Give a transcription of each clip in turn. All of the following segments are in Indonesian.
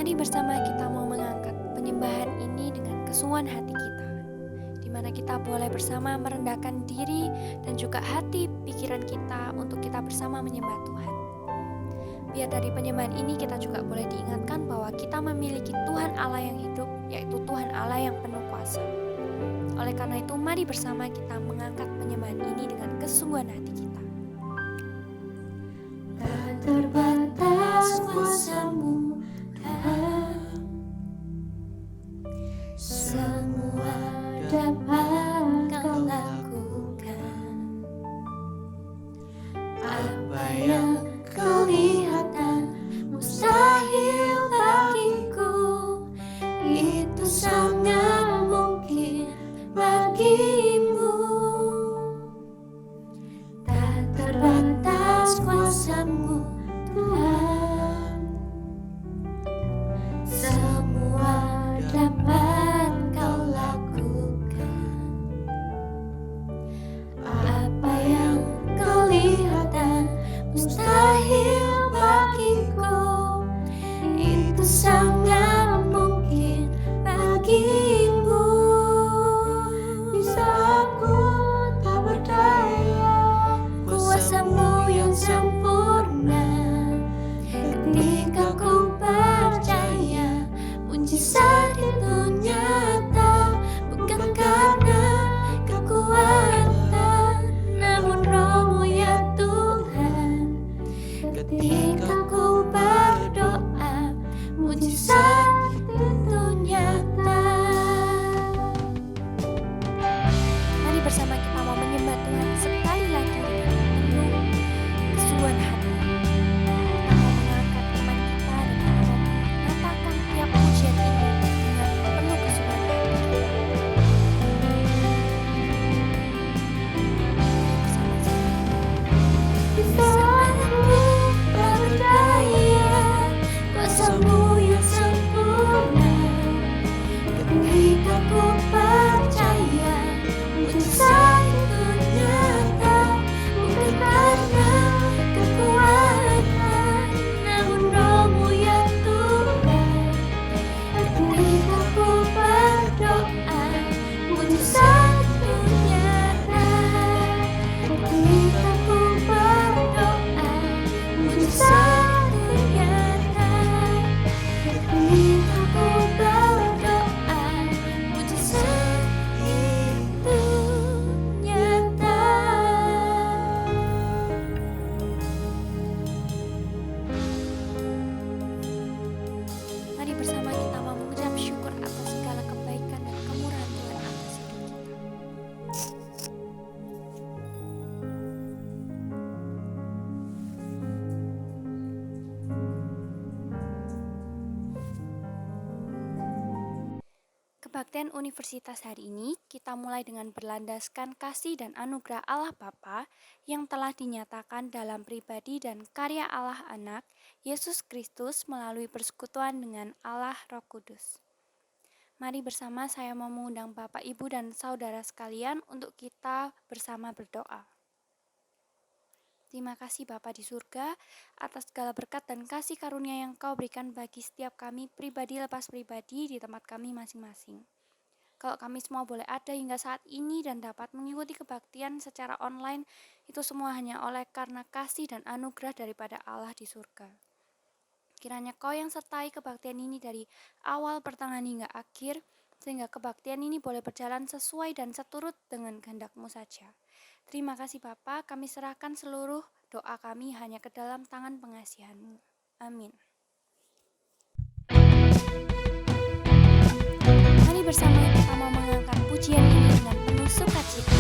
Mari bersama kita mau mengangkat penyembahan ini dengan kesungguhan hati kita, di mana kita boleh bersama merendahkan diri dan juga hati pikiran kita untuk kita bersama menyembah Tuhan. Biar dari penyembahan ini kita juga boleh diingatkan bahwa kita memiliki Tuhan Allah yang hidup, yaitu Tuhan Allah yang penuh kuasa. Oleh karena itu, mari bersama kita mengangkat penyembahan ini dengan kesungguhan hati kita. Tak terbatas kuasa-Mu, Tuhan, semua dapat Kau lakukan. Apa yang Kau lihatan mustahil bagiku, itu sangat mungkin bagimu. Tak terbatas kuasa-Mu, Tuhan, semua dapat Kau lakukan. Apa yang Kau lihatan mustahil bagiku, itu sangat mungkin bagimu. Bisa aku tak berdaya, kuasa-Mu yang sempurna. Ketika ku percaya, mujizat itu nyata, bukan karena kekuatan, namun Roh-Mu ya Tuhan. Ketika ku berdoa, mujizat itu nyata. Mari bersama kita mau menyembah Tuhan sekali lagi dengan penuh kesungguhan hati. Kita mau mengangkat iman kita dan kita mau mengatakan tiap pujian ini dengan penuh kesungguhan hati. Bersama-sama. Bisa aku tak berdaya, kuasa-Mu yang sempurna. Ketika ku percaya, mujizat itu nyata, bukan karena kekuatan, namun Roh-Mu ya Tuhan. Ketika ku berdoa, mujizat itu nyata. Ketika ku berdoa, mujizat itu nyata. Ketika ku berdoa, mujizat itu nyata. Mari bersama kita mau mengucap syukur atas segala kebaikan dan kemurahan Tuhan atas hidup kita. Kebaktian Universitas hari ini kita mulai dengan berlandaskan kasih dan anugerah Allah Bapa yang telah dinyatakan dalam pribadi dan karya Allah Anak, Yesus Kristus melalui persekutuan dengan Allah Roh Kudus. Mari bersama saya mau mengundang Bapak, Ibu, dan Saudara sekalian untuk kita bersama berdoa. Terima kasih Bapa di surga atas segala berkat dan kasih karunia yang Kau berikan bagi setiap kami pribadi lepas pribadi di tempat kami masing-masing. Kalau kami semua boleh ada hingga saat ini dan dapat mengikuti kebaktian secara online, itu semua hanya oleh karena kasih dan anugerah daripada Allah di surga. Kiranya Kau yang sertai kebaktian ini dari awal, pertengahan hingga akhir, sehingga kebaktian ini boleh berjalan sesuai dan seturut dengan kehendak-Mu saja. Terima kasih Bapa, kami serahkan seluruh doa kami hanya ke dalam tangan pengasihan-Mu. Amin. Mari bersama kita mau mengangkat pujian ini dengan penuh sukacita.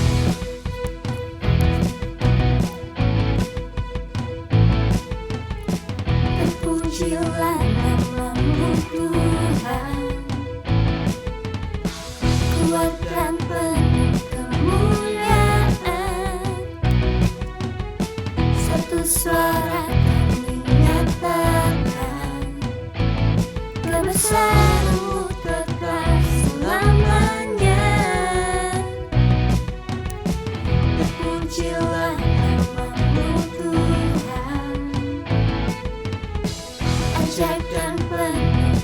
Terpujilah nama-Mu Tuhan, kuat dan penuh kemuliaan. Satu suara kami nyatakan, kebesaran-Mu tetap selamanya. Terpujilah nama-Mu Tuhan, ajaib dan penuh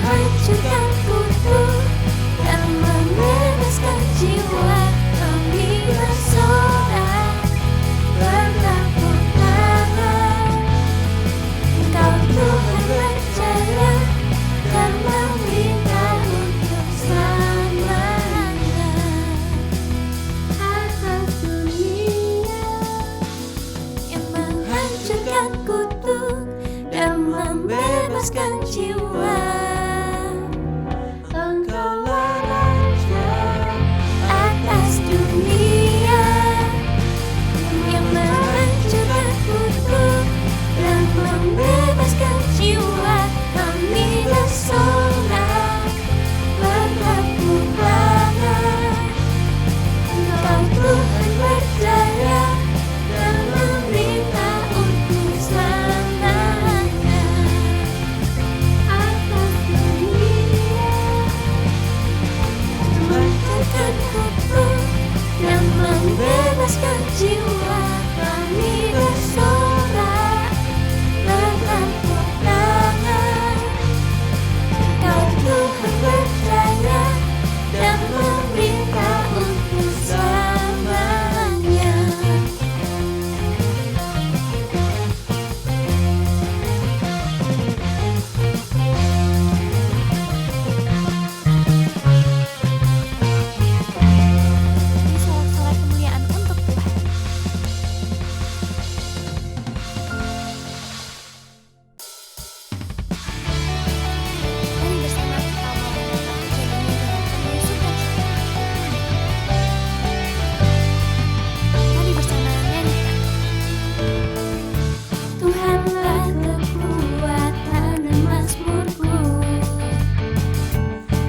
menghancurkan kutu dan membebaskan jiwa. Kami bersorak bertepuk tangan. Engkau Tuhan percaya dan meminta untuk selamanya. Atas dunia yang menghancurkan kutu dan membebaskan jiwa. Engkaulah Raja atas dunia yang menghancurkan kutu dan membebaskan jiwa. Kami bersorak bertepuk tangan. Engkau Tuhan percaya dan meminta untuk selamanya. Atas dunia menghancurkan kutu dan membebaskan jiwa. Kami bersorak bertepuk tangan. Engkau Tuhan percaya dan meminta untuk selamanya. Ini sorak-sorai kemuliaan untuk Tuhan. Mari bersama kita mengucapkan pujian ini dengan penuh sukacita. Mari bersama nyanyikan. Tuhanlah kekuatan dan mazmurku,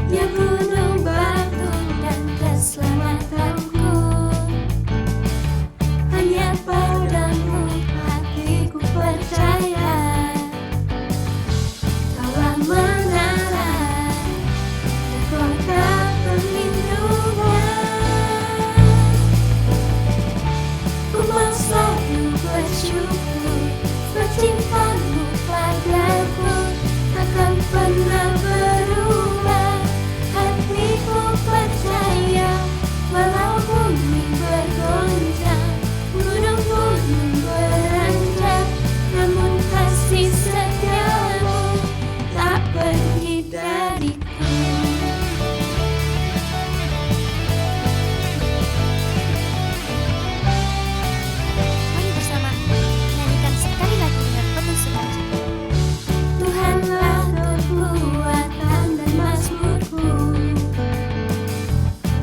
Ya gunung batu dan keselamatanku. Hanya padamu hatiku percaya, Kaulah menara dan kota perlindungan. Ku mau selalu bersyukur, bercintamu padaku takkan pernah berubah. Hatiku percaya, walau bumi bergoncang, gunung-gunung beranjak, namun kasih setiamu tak pergi dariku. Mari bersama nyanyikan sekali lagi dengan penuh sukacita. Tuhanlah kekuatan dan mazmurku,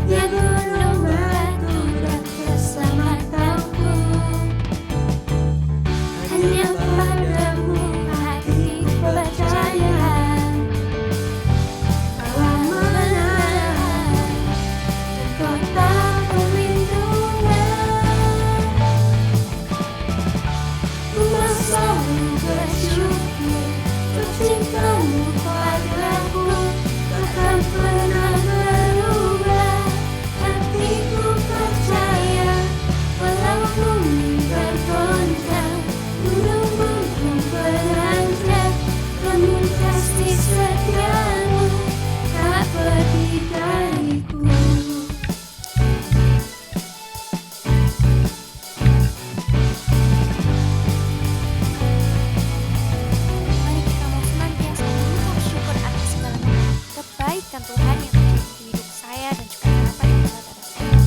Ya gunung batu dan keselamatanku. Hanya padamu hatiku percaya, Kaulah menara dan kota perlindungan. Ku mau selalu bersyukur, bercintamu padaku takkan pernah berubah. Hatiku percaya, walau bumi bergoncang, gunung-gunung beranjak, namun kasih setiamu tak pergi dariku. Mari kita mau senantiasa mengucap syukur atas segala kebaikan Tuhan yang terjadi di hidup saya dan juga harapan di saudara saya.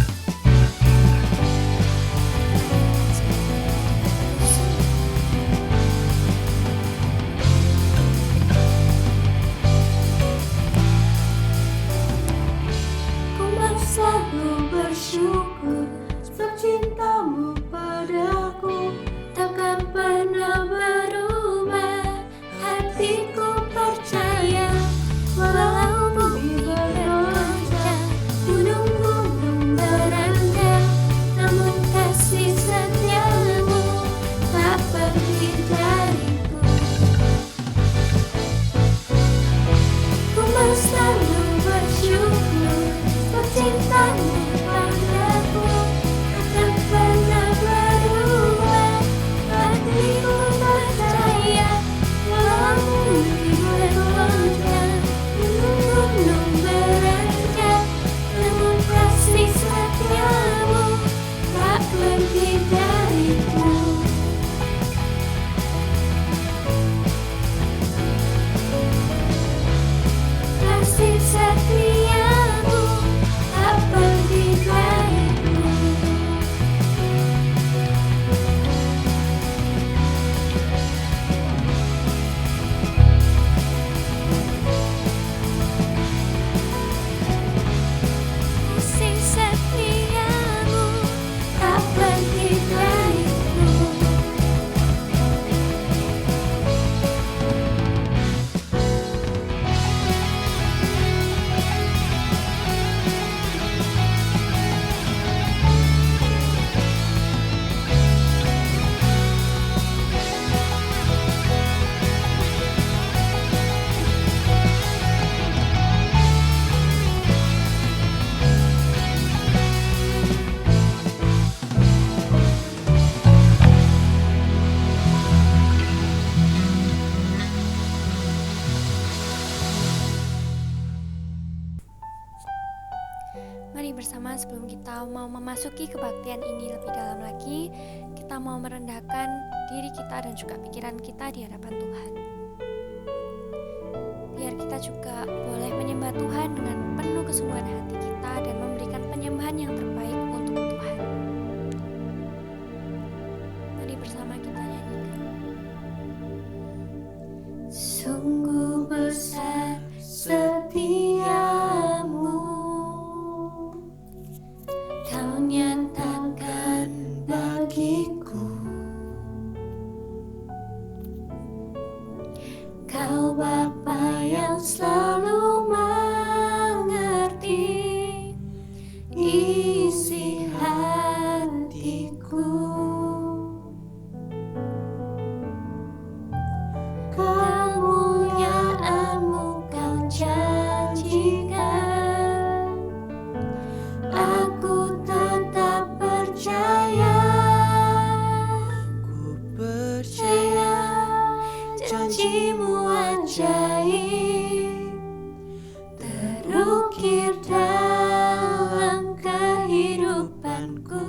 Ku mau selalu bersyukur, sebab cintamu padaku takkan pernah berubah. Hatiku percaya, walau bumi bergoncang, gunung-gunung beranjak, namun kasih setiamu tak pergi dariku. Ku mau selalu bersyukur, sebab cintamu padaku takkan pernah berubah. Hatiku percaya, walau bumi bergoncang, Mari bersama sebelum kita mau memasuki kebaktian ini lebih dalam lagi, kita mau merendahkan diri kita dan juga pikiran kita di hadapan Tuhan. Biar kita juga boleh menyembah Tuhan dengan penuh kesungguhan hati kita dan memberikan penyembahan yang terbaik untuk Tuhan. Mari bersama kita nyanyikan. Sungguh besar setiamu, Kau nyatakan bagiku. Kau Bapa yang selalu mengerti isi hatiku. Kemuliaan-Mu Kau janjikan, aku tetap percaya. Ku percaya Janji-Mu ajaib terukir dalam kehidupanku.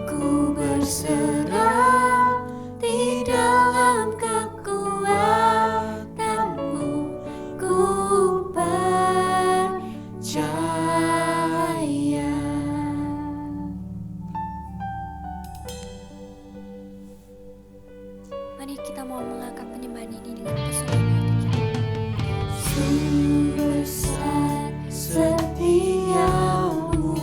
Ku berserah di dalam kekuatan-Mu, ku percaya. Mari kita mau mengangkat penyembahan ini dengan kesungguhan hati kita. Sungguh besar setiamu,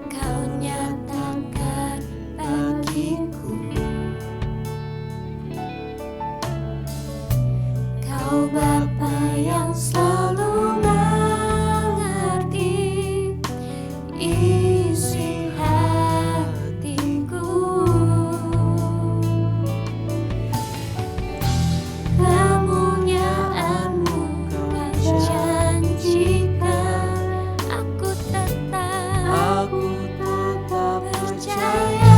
Kau nyatakan bagiku. Kau Bapa yang selalu mengerti isi hatiku. Kemuliaan-Mu Kau janjikan, aku tetap percaya.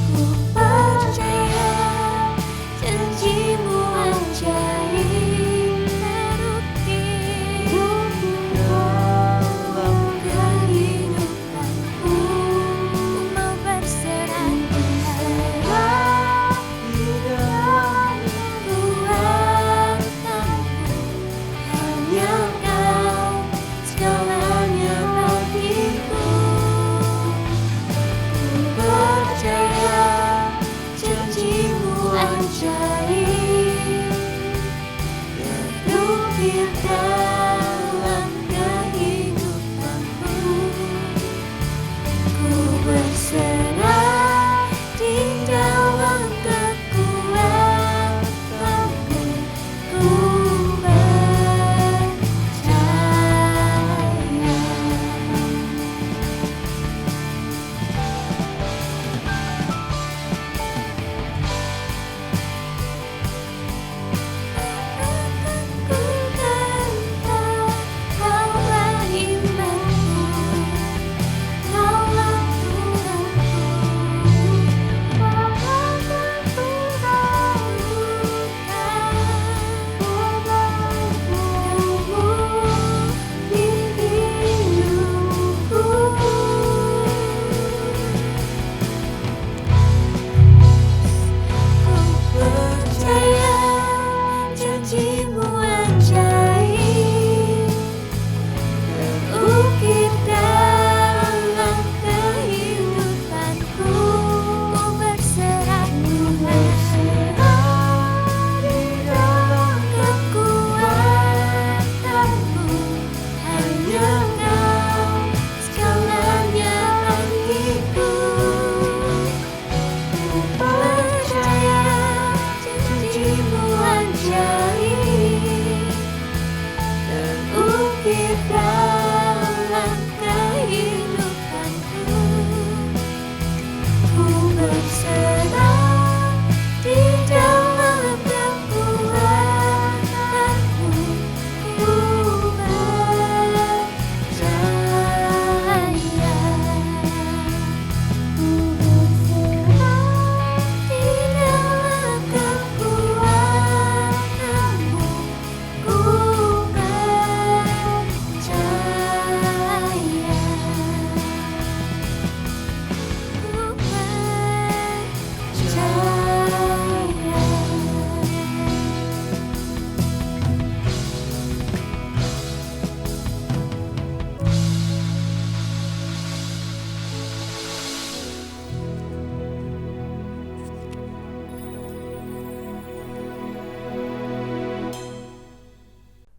Ku percaya janji-Mu ajaib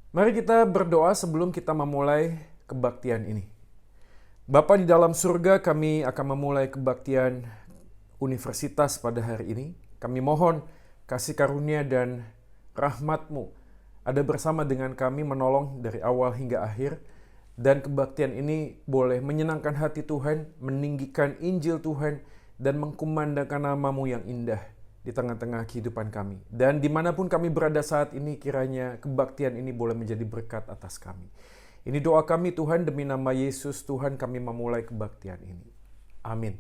Mari kita berdoa sebelum kita memulai kebaktian ini. Bapa di dalam surga, kami akan memulai kebaktian universitas pada hari ini. Kami mohon kasih karunia dan rahmat-Mu ada bersama dengan kami menolong dari awal hingga akhir. Dan kebaktian ini boleh menyenangkan hati Tuhan, meninggikan Injil Tuhan, dan mengkumandangkan nama-Mu yang indah di tengah-tengah kehidupan kami. Dan dimanapun kami berada saat ini, kiranya kebaktian ini boleh menjadi berkat atas kami. Ini doa kami Tuhan, demi nama Yesus Tuhan kami memulai kebaktian ini. Amin.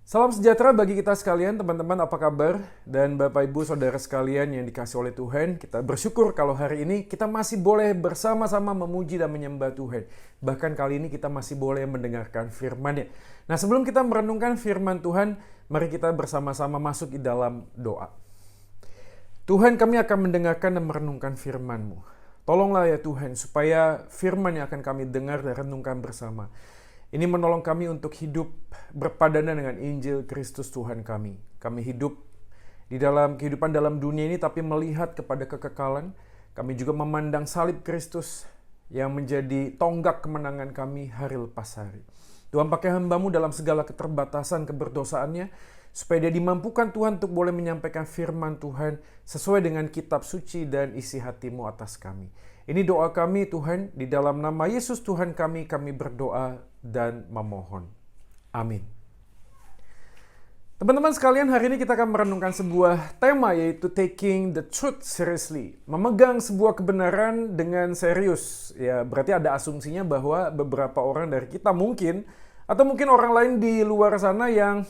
Salam sejahtera bagi kita sekalian, teman-teman, apa kabar? Dan Bapak Ibu Saudara sekalian yang dikasih oleh Tuhan, kita bersyukur kalau hari ini kita masih boleh bersama-sama memuji dan menyembah Tuhan. Bahkan kali ini kita masih boleh mendengarkan firman-Nya. Nah, sebelum kita merenungkan firman Tuhan, mari kita bersama-sama masuk di dalam doa. Tuhan, kami akan mendengarkan dan merenungkan firman-Mu. Tolonglah ya Tuhan, supaya firman yang akan kami dengar dan renungkan bersama ini menolong kami untuk hidup berpadanan dengan Injil Kristus Tuhan kami. Kami hidup di dalam kehidupan dalam dunia ini tapi melihat kepada kekekalan. Kami juga memandang salib Kristus yang menjadi tonggak kemenangan kami hari lepas hari. Tuhan, pakai hamba-Mu dalam segala keterbatasan keberdosaannya, supaya dia dimampukan Tuhan untuk boleh menyampaikan firman Tuhan sesuai dengan kitab suci dan isi hati-Mu atas kami. Ini doa kami Tuhan, di dalam nama Yesus Tuhan kami berdoa dan memohon. Amin. Teman-teman sekalian, hari ini kita akan merenungkan sebuah tema, yaitu Taking the Truth Seriously. Memegang sebuah kebenaran dengan serius. Ya, berarti ada asumsinya bahwa beberapa orang dari kita mungkin, atau mungkin orang lain di luar sana yang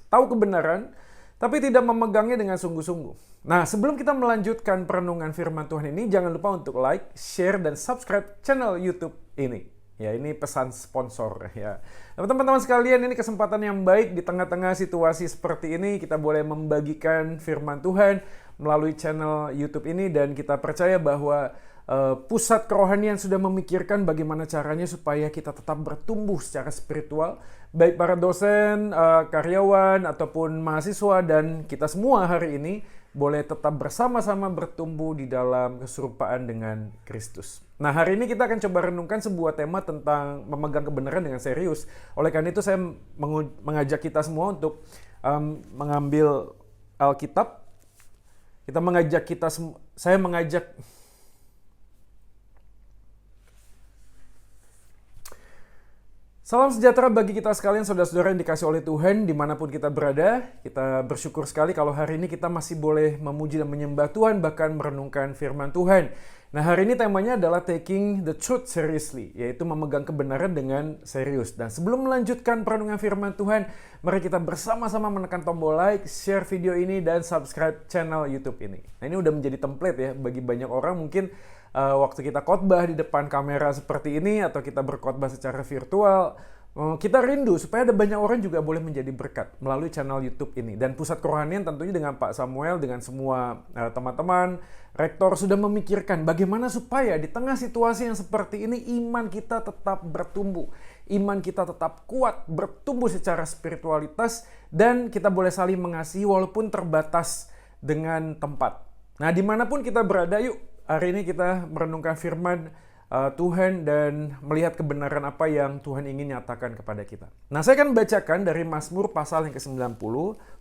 tahu kebenaran, tapi tidak memegangnya dengan sungguh-sungguh. Nah, sebelum kita melanjutkan perenungan firman Tuhan ini, jangan lupa untuk like, share, dan subscribe channel YouTube ini. Ya, ini pesan sponsor ya. Nah, teman-teman sekalian, ini kesempatan yang baik di tengah-tengah situasi seperti ini, kita boleh membagikan firman Tuhan melalui channel YouTube ini, dan kita percaya bahwa pusat kerohanian sudah memikirkan bagaimana caranya supaya kita tetap bertumbuh secara spiritual, baik para dosen, karyawan, ataupun mahasiswa, dan kita semua hari ini boleh tetap bersama-sama bertumbuh di dalam keserupaan dengan Kristus. Nah, hari ini kita akan coba renungkan sebuah tema tentang memegang kebenaran dengan serius. Oleh karena itu saya mengajak kita semua untuk mengambil Alkitab. Saya mengajak Salam sejahtera bagi kita sekalian, saudara-saudara yang dikasih oleh Tuhan, dimanapun kita berada. Kita bersyukur sekali kalau hari ini kita masih boleh memuji dan menyembah Tuhan, bahkan merenungkan firman Tuhan. Nah, hari ini temanya adalah Taking the Truth Seriously, yaitu memegang kebenaran dengan serius. Dan sebelum melanjutkan perenungan firman Tuhan, mari kita bersama-sama menekan tombol like, share video ini, dan subscribe channel YouTube ini. Nah, ini udah menjadi template ya bagi banyak orang mungkin. Waktu kita khotbah di depan kamera seperti ini, atau kita berkhotbah secara virtual, kita rindu supaya ada banyak orang juga boleh menjadi berkat melalui channel YouTube ini. Dan pusat kerohanian tentunya dengan Pak Samuel, dengan semua teman-teman, rektor sudah memikirkan bagaimana supaya di tengah situasi yang seperti ini iman kita tetap bertumbuh, iman kita tetap kuat, bertumbuh secara spiritualitas, dan kita boleh saling mengasihi walaupun terbatas dengan tempat. Nah, dimanapun kita berada, yuk hari ini kita merenungkan firman Tuhan dan melihat kebenaran apa yang Tuhan ingin nyatakan kepada kita. Nah, saya akan bacakan dari Mazmur pasal yang ke-90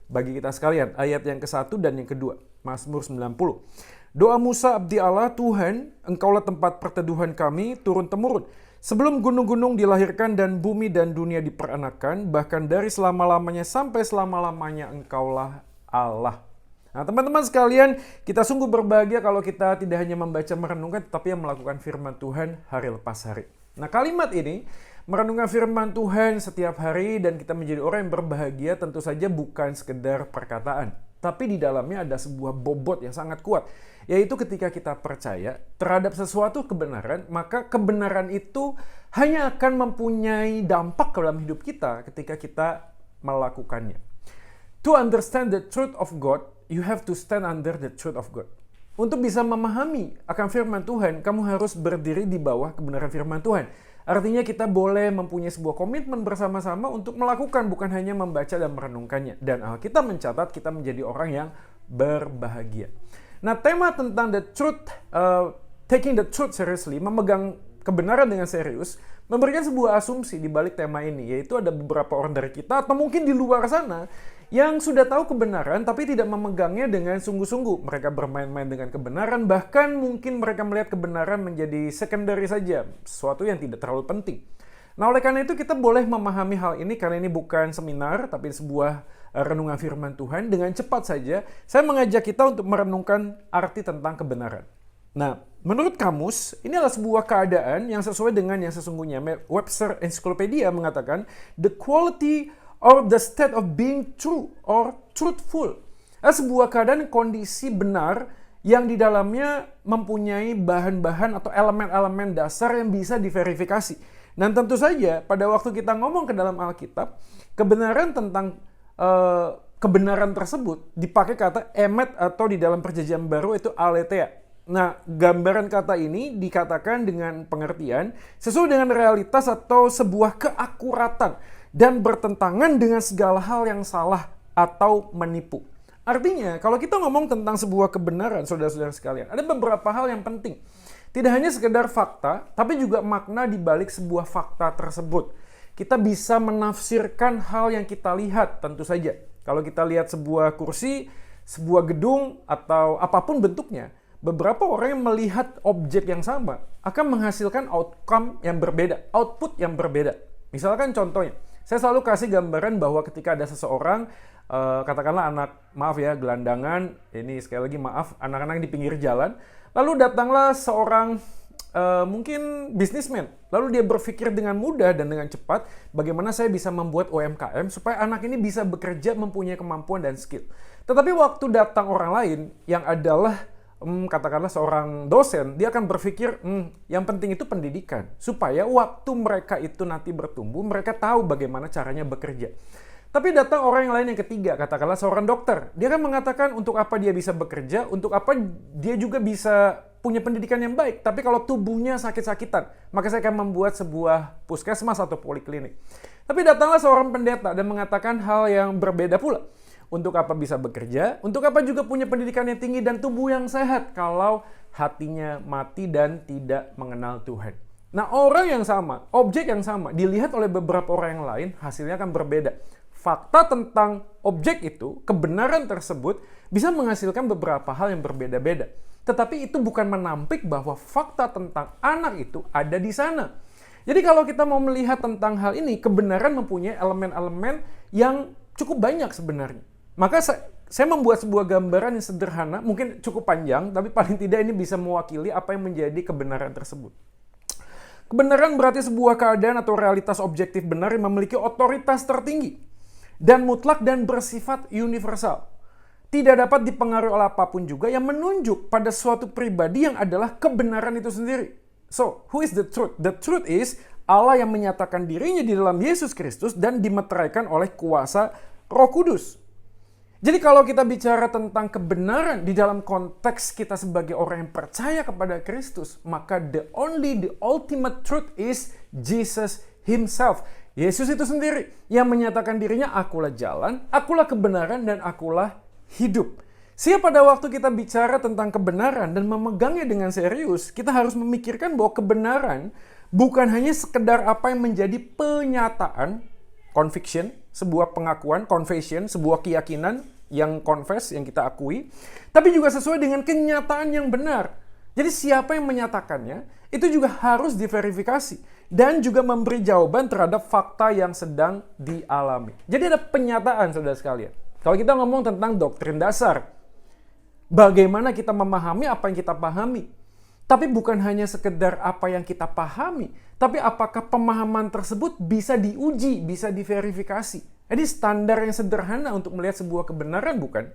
bagi kita sekalian, ayat yang ke-1 dan yang kedua. Mazmur 90. Doa Musa abdi Allah, Tuhan, Engkaulah tempat perteduhan kami turun-temurun. Sebelum gunung-gunung dilahirkan dan bumi dan dunia diperanakan, bahkan dari selama-lamanya sampai selama-lamanya Engkaulah Allah. Nah, teman-teman sekalian, kita sungguh berbahagia kalau kita tidak hanya membaca merenungkan, tetapi yang melakukan firman Tuhan hari lepas hari. Nah, kalimat ini, merenungkan firman Tuhan setiap hari dan kita menjadi orang yang berbahagia, tentu saja bukan sekedar perkataan. Tapi di dalamnya ada sebuah bobot yang sangat kuat, yaitu ketika kita percaya terhadap sesuatu kebenaran, maka kebenaran itu hanya akan mempunyai dampak dalam hidup kita ketika kita melakukannya. To understand the truth of God, you have to stand under the truth of God. Untuk bisa memahami akan firman Tuhan, kamu harus berdiri di bawah kebenaran firman Tuhan. Artinya kita boleh mempunyai sebuah komitmen bersama-sama untuk melakukan, bukan hanya membaca dan merenungkannya. Dan Alkitab mencatat kita menjadi orang yang berbahagia. Nah, tema tentang the truth, taking the truth seriously, memegang kebenaran dengan serius, memberikan sebuah asumsi di balik tema ini, yaitu ada beberapa orang dari kita atau mungkin di luar sana yang sudah tahu kebenaran tapi tidak memegangnya dengan sungguh-sungguh. Mereka bermain-main dengan kebenaran, bahkan mungkin mereka melihat kebenaran menjadi secondary saja, sesuatu yang tidak terlalu penting. Nah, oleh karena itu kita boleh memahami hal ini, karena ini bukan seminar tapi sebuah renungan firman Tuhan. Dengan cepat saja saya mengajak kita untuk merenungkan arti tentang kebenaran. Nah, menurut kamus, ini adalah sebuah keadaan yang sesuai dengan yang sesungguhnya. Webster Encyclopedia mengatakan, the quality or the state of being true or truthful. Sebuah keadaan kondisi benar yang di dalamnya mempunyai bahan-bahan atau elemen-elemen dasar yang bisa diverifikasi. Dan tentu saja, pada waktu kita ngomong ke dalam Alkitab, kebenaran tentang kebenaran tersebut dipakai kata emet atau di dalam perjanjian baru itu aletheia. Nah, gambaran kata ini dikatakan dengan pengertian sesuai dengan realitas atau sebuah keakuratan dan bertentangan dengan segala hal yang salah atau menipu. Artinya, kalau kita ngomong tentang sebuah kebenaran, saudara-saudara sekalian, ada beberapa hal yang penting. Tidak hanya sekedar fakta, tapi juga makna di balik sebuah fakta tersebut. Kita bisa menafsirkan hal yang kita lihat, tentu saja. Kalau kita lihat sebuah kursi, sebuah gedung, atau apapun bentuknya, beberapa orang yang melihat objek yang sama akan menghasilkan outcome yang berbeda, output yang berbeda. Misalkan contohnya, saya selalu kasih gambaran bahwa ketika ada seseorang, katakanlah gelandangan, ini sekali lagi maaf, anak-anak di pinggir jalan, lalu datanglah seorang mungkin bisnismen, lalu dia berpikir dengan mudah dan dengan cepat, bagaimana saya bisa membuat UMKM supaya anak ini bisa bekerja, mempunyai kemampuan dan skill. Tetapi waktu datang orang lain yang adalah katakanlah seorang dosen, dia akan berpikir, yang penting itu pendidikan. Supaya waktu mereka itu nanti bertumbuh, mereka tahu bagaimana caranya bekerja. Tapi datang orang yang lain yang ketiga, katakanlah seorang dokter. Dia akan mengatakan untuk apa dia bisa bekerja, untuk apa dia juga bisa punya pendidikan yang baik. Tapi kalau tubuhnya sakit-sakitan, maka saya akan membuat sebuah puskesmas atau poliklinik. Tapi datanglah seorang pendeta dan mengatakan hal yang berbeda pula. Untuk apa bisa bekerja, untuk apa juga punya pendidikan yang tinggi dan tubuh yang sehat kalau hatinya mati dan tidak mengenal Tuhan. Nah, orang yang sama, objek yang sama, dilihat oleh beberapa orang yang lain, hasilnya akan berbeda. Fakta tentang objek itu, kebenaran tersebut, bisa menghasilkan beberapa hal yang berbeda-beda. Tetapi itu bukan menampik bahwa fakta tentang anak itu ada di sana. Jadi kalau kita mau melihat tentang hal ini, kebenaran mempunyai elemen-elemen yang cukup banyak sebenarnya. Maka saya membuat sebuah gambaran yang sederhana, mungkin cukup panjang, tapi paling tidak ini bisa mewakili apa yang menjadi kebenaran tersebut. Kebenaran berarti sebuah keadaan atau realitas objektif benar yang memiliki otoritas tertinggi dan mutlak dan bersifat universal. Tidak dapat dipengaruhi oleh apapun juga yang menunjuk pada suatu pribadi yang adalah kebenaran itu sendiri. So, who is the truth? The truth is Allah yang menyatakan dirinya di dalam Yesus Kristus dan dimeteraikan oleh kuasa Roh Kudus. Jadi kalau kita bicara tentang kebenaran di dalam konteks kita sebagai orang yang percaya kepada Kristus, maka the ultimate truth is Jesus Himself. Yesus itu sendiri yang menyatakan dirinya, akulah jalan, akulah kebenaran, dan akulah hidup. Sehingga pada waktu kita bicara tentang kebenaran dan memegangnya dengan serius, kita harus memikirkan bahwa kebenaran bukan hanya sekedar apa yang menjadi penyataan, conviction, sebuah pengakuan, confession, sebuah keyakinan yang confess, yang kita akui, tapi juga sesuai dengan kenyataan yang benar. Jadi siapa yang menyatakannya, itu juga harus diverifikasi dan juga memberi jawaban terhadap fakta yang sedang dialami. Jadi ada penyataan, saudara sekalian. Kalau kita ngomong tentang doktrin dasar, bagaimana kita memahami apa yang kita pahami. Tapi bukan hanya sekedar apa yang kita pahami, tapi apakah pemahaman tersebut bisa diuji, bisa diverifikasi. Jadi standar yang sederhana untuk melihat sebuah kebenaran, bukan?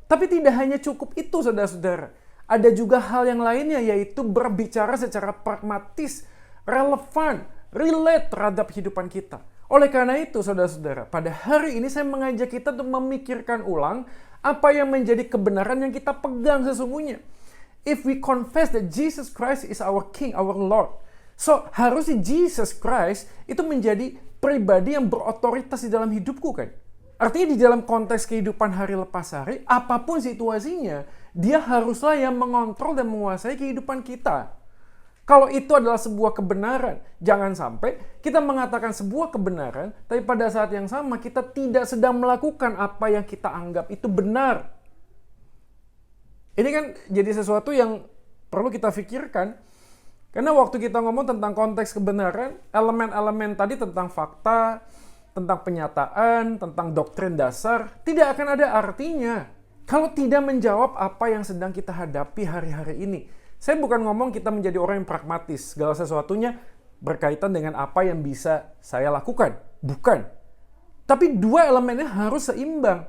Tapi tidak hanya cukup itu, saudara-saudara. Ada juga hal yang lainnya, yaitu berbicara secara pragmatis, relevan, relate terhadap kehidupan kita. Oleh karena itu, saudara-saudara, pada hari ini saya mengajak kita untuk memikirkan ulang apa yang menjadi kebenaran yang kita pegang sesungguhnya. If we confess that Jesus Christ is our King, our Lord, so harusnya Jesus Christ itu menjadi pribadi yang berotoritas di dalam hidupku, kan? Artinya di dalam konteks kehidupan hari lepas hari, apapun situasinya, dia haruslah yang mengontrol dan menguasai kehidupan kita. Kalau itu adalah sebuah kebenaran, jangan sampai kita mengatakan sebuah kebenaran, tapi pada saat yang sama kita tidak sedang melakukan apa yang kita anggap itu benar. Ini kan jadi sesuatu yang perlu kita pikirkan. Karena waktu kita ngomong tentang konteks kebenaran, elemen-elemen tadi tentang fakta, tentang penyataan, tentang doktrin dasar, tidak akan ada artinya kalau tidak menjawab apa yang sedang kita hadapi hari-hari ini. Saya bukan ngomong kita menjadi orang yang pragmatis, segala sesuatunya berkaitan dengan apa yang bisa saya lakukan. Bukan. Tapi dua elemennya harus seimbang.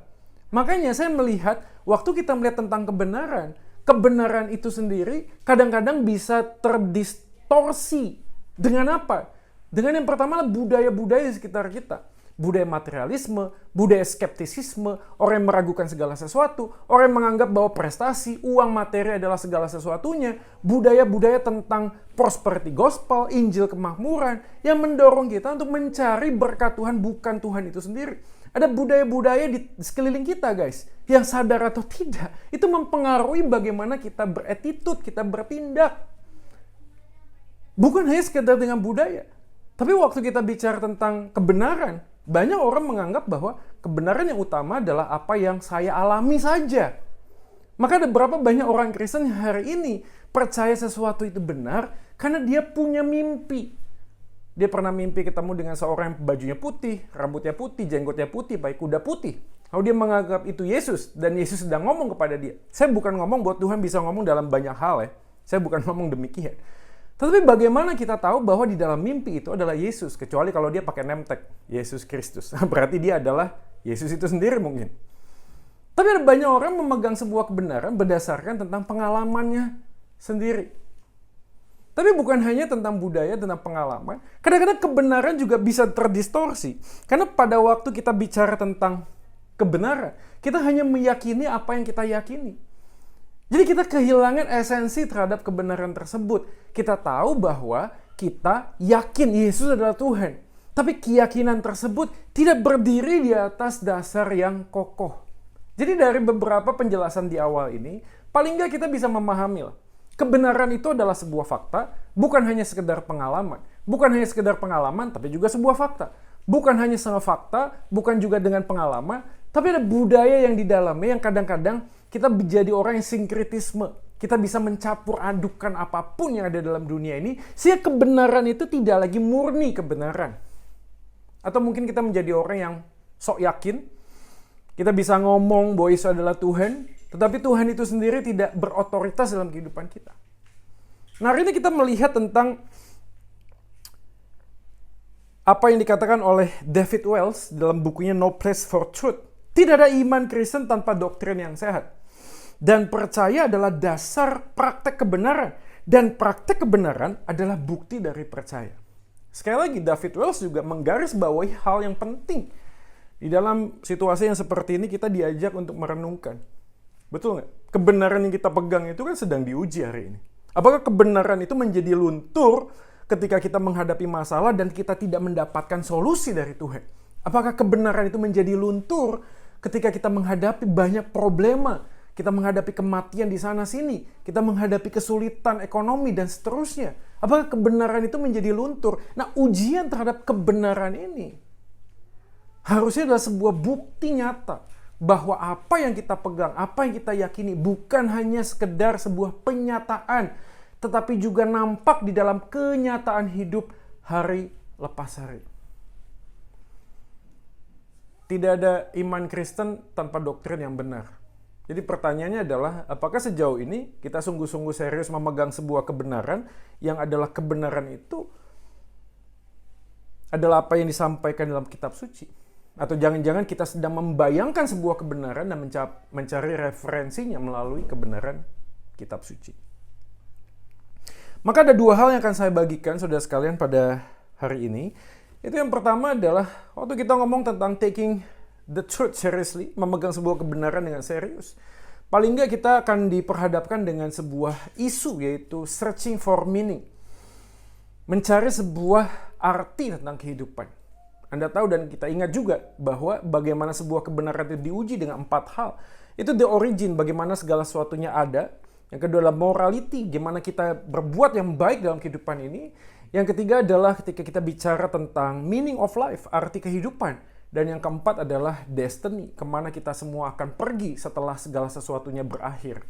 Makanya saya melihat, waktu kita melihat tentang kebenaran itu sendiri kadang-kadang bisa terdistorsi. Dengan apa? Dengan yang pertama budaya-budaya di sekitar kita. Budaya materialisme, budaya skeptisisme, orang yang meragukan segala sesuatu, orang yang menganggap bahwa prestasi, uang, materi adalah segala sesuatunya, budaya-budaya tentang prosperity gospel, Injil kemakmuran, yang mendorong kita untuk mencari berkat Tuhan, bukan Tuhan itu sendiri. Ada budaya-budaya di sekeliling kita, guys, yang sadar atau tidak, itu mempengaruhi bagaimana kita beretitut, kita bertindak. Bukan hanya sekedar dengan budaya, tapi waktu kita bicara tentang kebenaran, banyak orang menganggap bahwa kebenaran yang utama adalah apa yang saya alami saja. Maka ada berapa banyak orang Kristen yang hari ini percaya sesuatu itu benar karena dia punya mimpi. Dia pernah mimpi ketemu dengan seorang yang bajunya putih, rambutnya putih, jenggotnya putih, baik kuda putih. Lalu dia menganggap itu Yesus, dan Yesus sedang ngomong kepada dia. Saya bukan ngomong bahwa Tuhan bisa ngomong dalam banyak hal ya. Saya bukan ngomong demikian. Tetapi bagaimana kita tahu bahwa di dalam mimpi itu adalah Yesus, kecuali kalau dia pakai name tag, Yesus Kristus. Berarti dia adalah Yesus itu sendiri mungkin. Tapi ada banyak orang memegang sebuah kebenaran berdasarkan tentang pengalamannya sendiri. Tapi bukan hanya tentang budaya, tentang pengalaman. Kadang-kadang kebenaran juga bisa terdistorsi. Karena pada waktu kita bicara tentang kebenaran, kita hanya meyakini apa yang kita yakini. Jadi kita kehilangan esensi terhadap kebenaran tersebut. Kita tahu bahwa kita yakin Yesus adalah Tuhan. Tapi keyakinan tersebut tidak berdiri di atas dasar yang kokoh. Jadi dari beberapa penjelasan di awal ini, paling nggak kita bisa memahami lah. Kebenaran itu adalah sebuah fakta, bukan hanya sekedar pengalaman. Bukan hanya sekedar pengalaman, tapi juga sebuah fakta. Bukan hanya sebuah fakta, bukan juga dengan pengalaman, tapi ada budaya yang di dalamnya yang kadang-kadang kita menjadi orang yang sinkritisme. Kita bisa mencampur adukan apapun yang ada dalam dunia ini, sehingga kebenaran itu tidak lagi murni kebenaran. Atau mungkin kita menjadi orang yang sok yakin, kita bisa ngomong bahwa Yesus adalah Tuhan, tetapi Tuhan itu sendiri tidak berotoritas dalam kehidupan kita. Nah, hari ini kita melihat tentang apa yang dikatakan oleh David Wells dalam bukunya No Place for Truth. Tidak ada iman Kristen tanpa doktrin yang sehat. Dan percaya adalah dasar praktek kebenaran. Dan praktek kebenaran adalah bukti dari percaya. Sekali lagi, David Wells juga menggarisbawahi hal yang penting. Di dalam situasi yang seperti ini, kita diajak untuk merenungkan. Betul nggak? Kebenaran yang kita pegang itu kan sedang diuji hari ini. Apakah kebenaran itu menjadi luntur ketika kita menghadapi masalah dan kita tidak mendapatkan solusi dari Tuhan? Apakah kebenaran itu menjadi luntur ketika kita menghadapi banyak problema, kita menghadapi kematian di sana-sini, kita menghadapi kesulitan ekonomi dan seterusnya? Apakah kebenaran itu menjadi luntur? Nah, ujian terhadap kebenaran ini harusnya adalah sebuah bukti nyata bahwa apa yang kita pegang, apa yang kita yakini bukan hanya sekedar sebuah penyataan, tetapi juga nampak di dalam kenyataan hidup hari lepas hari. Tidak ada iman Kristen tanpa doktrin yang benar. Jadi pertanyaannya adalah, apakah sejauh ini kita sungguh-sungguh serius memegang sebuah kebenaran yang adalah kebenaran itu adalah apa yang disampaikan dalam kitab suci? Atau jangan-jangan kita sedang membayangkan sebuah kebenaran dan mencari referensinya melalui kebenaran kitab suci. Maka ada dua hal yang akan saya bagikan saudara sekalian pada hari ini. Itu yang pertama adalah waktu kita ngomong tentang taking the truth seriously, memegang sebuah kebenaran dengan serius. Paling nggak kita akan diperhadapkan dengan sebuah isu, yaitu searching for meaning. Mencari sebuah arti tentang kehidupan. Anda tahu dan kita ingat juga bahwa bagaimana sebuah kebenaran itu diuji dengan 4 hal. Itu the origin, bagaimana segala sesuatunya ada. Yang kedua adalah morality, gimana kita berbuat yang baik dalam kehidupan ini. Yang ketiga adalah ketika kita bicara tentang meaning of life, arti kehidupan. Dan yang keempat adalah destiny, kemana kita semua akan pergi setelah segala sesuatunya berakhir.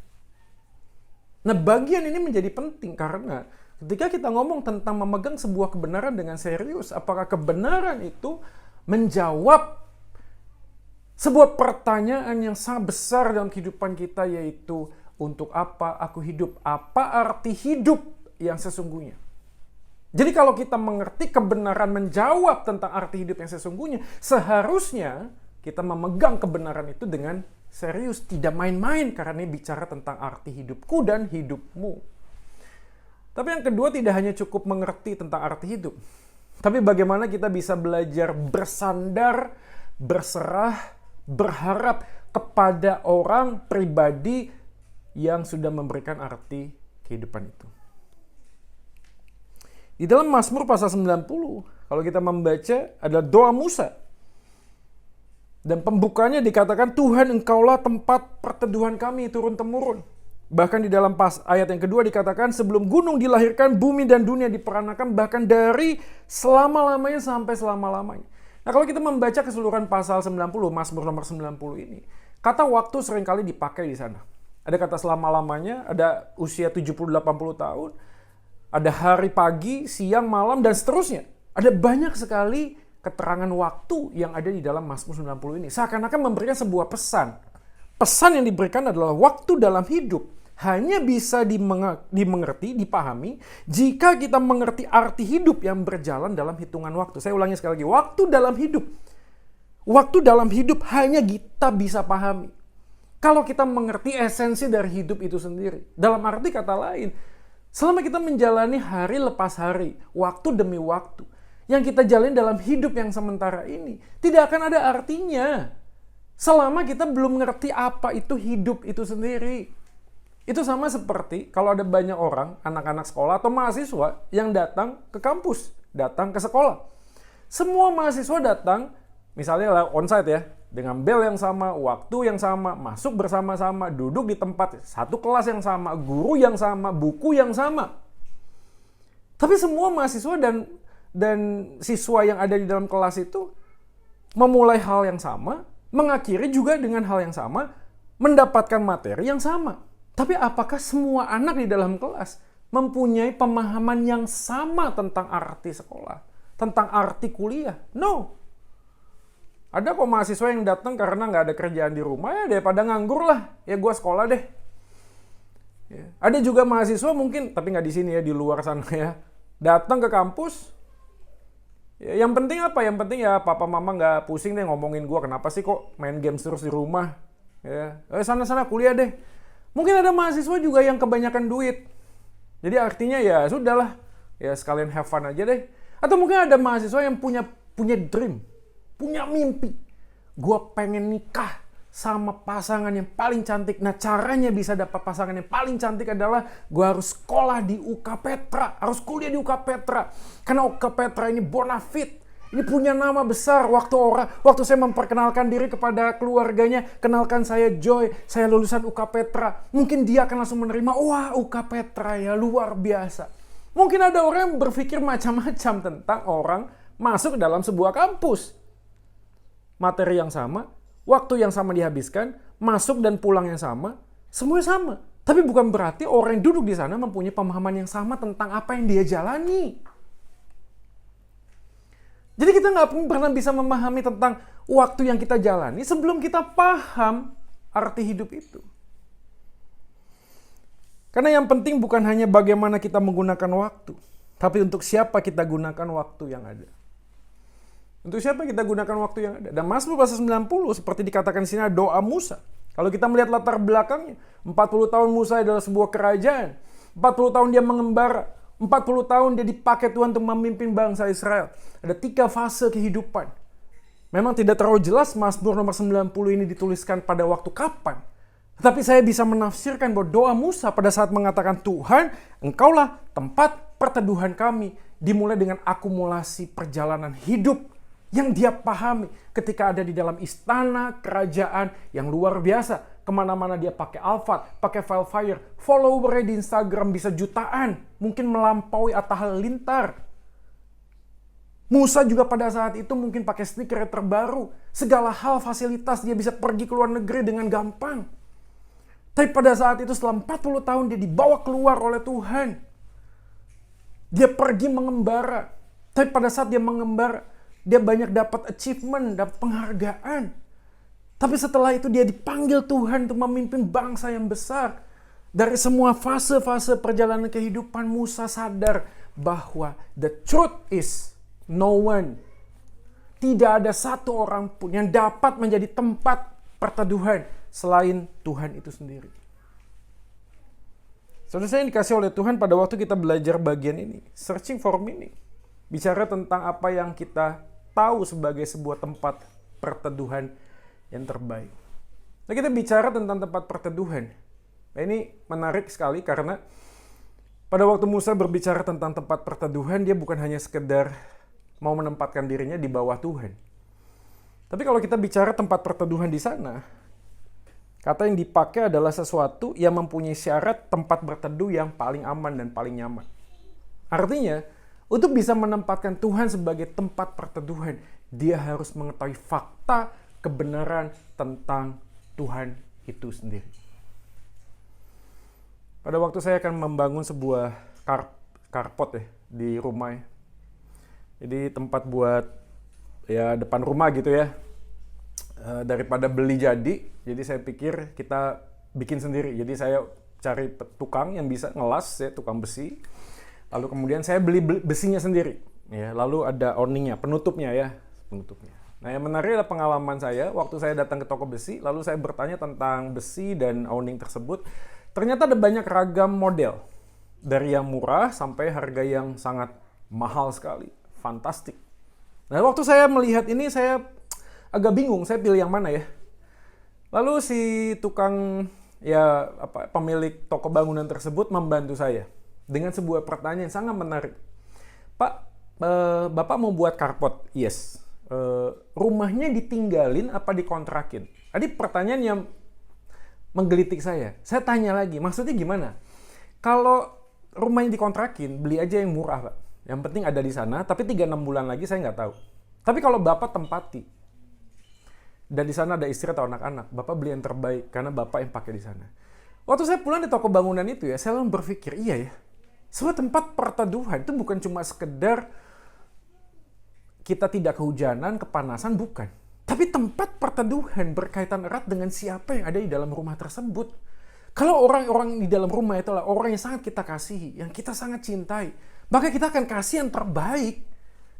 Nah, bagian ini menjadi penting karena ketika kita ngomong tentang memegang sebuah kebenaran dengan serius, apakah kebenaran itu menjawab sebuah pertanyaan yang sangat besar dalam kehidupan kita, yaitu untuk apa aku hidup? Apa arti hidup yang sesungguhnya? Jadi kalau kita mengerti kebenaran menjawab tentang arti hidup yang sesungguhnya, seharusnya kita memegang kebenaran itu dengan serius, tidak main-main karena ini bicara tentang arti hidupku dan hidupmu. Tapi yang kedua, tidak hanya cukup mengerti tentang arti hidup, tapi bagaimana kita bisa belajar bersandar, berserah, berharap kepada orang pribadi yang sudah memberikan arti kehidupan itu. Di dalam Mazmur pasal 90, kalau kita membaca adalah doa Musa. Dan pembukanya dikatakan, Tuhan engkaulah tempat perteduhan kami turun-temurun. Bahkan di dalam ayat yang kedua dikatakan, sebelum gunung dilahirkan, bumi dan dunia diperanakan, bahkan dari selama-lamanya sampai selama-lamanya. Nah, kalau kita membaca keseluruhan pasal 90, Mazmur nomor 90 ini, kata waktu seringkali dipakai di sana. Ada kata selama-lamanya, ada usia 70-80 tahun, ada hari, pagi, siang, malam, dan seterusnya. Ada banyak sekali keterangan waktu yang ada di dalam Mazmur 90 ini. Seakan-akan memberikan sebuah pesan. Pesan yang diberikan adalah waktu dalam hidup hanya bisa dimengerti, dipahami, jika kita mengerti arti hidup yang berjalan dalam hitungan waktu. Saya ulangi sekali lagi, waktu dalam hidup. Waktu dalam hidup hanya kita bisa pahami kalau kita mengerti esensi dari hidup itu sendiri. Dalam arti kata lain, selama kita menjalani hari lepas hari, waktu demi waktu, yang kita jalani dalam hidup yang sementara ini, tidak akan ada artinya selama kita belum mengerti apa itu hidup itu sendiri. Itu sama seperti kalau ada banyak orang, anak-anak sekolah atau mahasiswa yang datang ke kampus, datang ke sekolah. Semua mahasiswa datang, misalnya onsite ya, dengan bel yang sama, waktu yang sama, masuk bersama-sama, duduk di tempat, satu kelas yang sama, guru yang sama, buku yang sama. Tapi semua mahasiswa dan siswa yang ada di dalam kelas itu memulai hal yang sama, mengakhiri juga dengan hal yang sama, mendapatkan materi yang sama. Tapi apakah semua anak di dalam kelas mempunyai pemahaman yang sama tentang arti sekolah, tentang arti kuliah? No. Ada kok mahasiswa yang datang karena nggak ada kerjaan di rumah, ya daripada nganggur lah, ya gue sekolah deh. Ya. Ada juga mahasiswa mungkin, tapi nggak di sini ya, di luar sana ya, datang ke kampus. Ya, yang penting apa? Yang penting ya papa mama nggak pusing deh ngomongin gue, kenapa sih kok main games terus di rumah. Ya, sana-sana kuliah deh. Mungkin ada mahasiswa juga yang kebanyakan duit. Jadi artinya ya sudahlah, ya sekalian have fun aja deh. Atau mungkin ada mahasiswa yang punya dream, punya mimpi. Gue pengen nikah sama pasangan yang paling cantik. Nah, caranya bisa dapat pasangan yang paling cantik adalah gue harus sekolah di UK Petra, harus kuliah di UK Petra. Karena UK Petra ini bonafit. Ini punya nama besar. Waktu saya memperkenalkan diri kepada keluarganya, kenalkan saya Joy, saya lulusan UK Petra. Mungkin dia akan langsung menerima, wah UK Petra ya luar biasa. Mungkin ada orang yang berpikir macam-macam tentang orang masuk dalam sebuah kampus. Materi yang sama, waktu yang sama dihabiskan, masuk dan pulang yang sama, semuanya sama. Tapi bukan berarti orang yang duduk di sana mempunyai pemahaman yang sama tentang apa yang dia jalani. Jadi kita nggak pernah bisa memahami tentang waktu yang kita jalani sebelum kita paham arti hidup itu. Karena yang penting bukan hanya bagaimana kita menggunakan waktu, tapi untuk siapa kita gunakan waktu yang ada. Untuk siapa kita gunakan waktu yang ada. Dan Mazmur pasal 90 seperti dikatakan di sini doa Musa. Kalau kita melihat latar belakangnya, 40 tahun Musa adalah sebuah kerajaan. 40 tahun dia mengembara. 40 tahun dia dipakai Tuhan untuk memimpin bangsa Israel. Ada 3 fase kehidupan. Memang tidak terlalu jelas Mazmur nomor 90 ini dituliskan pada waktu kapan. Tetapi saya bisa menafsirkan bahwa doa Musa pada saat mengatakan, Tuhan, engkaulah tempat perteduhan kami. Dimulai dengan akumulasi perjalanan hidup yang dia pahami ketika ada di dalam istana kerajaan yang luar biasa. Kemana-mana dia pakai Alphard, pakai Wildfire, followernya di Instagram bisa jutaan, mungkin melampaui Atta Halilintar. Musa juga pada saat itu mungkin pakai sneaker terbaru, segala hal fasilitas dia bisa pergi ke luar negeri dengan gampang. Tapi pada saat itu setelah 40 tahun dia dibawa keluar oleh Tuhan. Dia pergi mengembara. Tapi pada saat dia mengembara, dia banyak dapat achievement, dapat penghargaan. Tapi setelah itu dia dipanggil Tuhan untuk memimpin bangsa yang besar. Dari semua fase-fase perjalanan kehidupan, Musa sadar bahwa the truth is no one. Tidak ada satu orang pun yang dapat menjadi tempat perteduhan selain Tuhan itu sendiri. Saudara saya yang dikasih oleh Tuhan pada waktu kita belajar bagian ini, searching for meaning. Bicara tentang apa yang kita tahu sebagai sebuah tempat perteduhan yang terbaik. Nah, kita bicara tentang tempat perteduhan. Nah, ini menarik sekali karena pada waktu Musa berbicara tentang tempat perteduhan, dia bukan hanya sekedar mau menempatkan dirinya di bawah Tuhan. Tapi kalau kita bicara tempat perteduhan di sana, kata yang dipakai adalah sesuatu yang mempunyai syarat tempat berteduh yang paling aman dan paling nyaman. Artinya, untuk bisa menempatkan Tuhan sebagai tempat perteduhan, dia harus mengetahui fakta kebenaran tentang Tuhan itu sendiri. Pada waktu saya akan membangun sebuah carport ya di rumah ya. Jadi tempat buat ya depan rumah gitu ya. Daripada beli jadi saya pikir kita bikin sendiri. Jadi saya cari tukang yang bisa ngelas ya, tukang besi. Lalu kemudian saya beli besinya sendiri. Ya, lalu ada awningnya, penutupnya. Nah, yang menarik adalah pengalaman saya waktu saya datang ke toko besi, lalu saya bertanya tentang besi dan awning tersebut. Ternyata ada banyak ragam model. Dari yang murah sampai harga yang sangat mahal sekali. Fantastik. Nah, waktu saya melihat ini saya agak bingung, saya pilih yang mana ya. Lalu si tukang pemilik toko bangunan tersebut membantu saya dengan sebuah pertanyaan yang sangat menarik. Pak, Bapak mau buat carport? Yes. Rumahnya ditinggalin apa dikontrakin? Tadi pertanyaan yang menggelitik saya. Saya tanya lagi, maksudnya gimana? Kalau rumahnya dikontrakin, beli aja yang murah, Pak. Yang penting ada di sana, tapi 3-6 bulan lagi saya nggak tahu. Tapi kalau Bapak tempati, dan di sana ada istri atau anak-anak, Bapak beli yang terbaik, karena Bapak yang pakai di sana. Waktu saya pulang di toko bangunan itu ya, saya lalu berpikir, iya ya, sebuah tempat perteduhan itu bukan cuma sekedar kita tidak kehujanan, kepanasan, bukan. Tapi tempat perteduhan berkaitan erat dengan siapa yang ada di dalam rumah tersebut. Kalau orang-orang di dalam rumah itu adalah orang yang sangat kita kasihi, yang kita sangat cintai, maka kita akan kasih yang terbaik.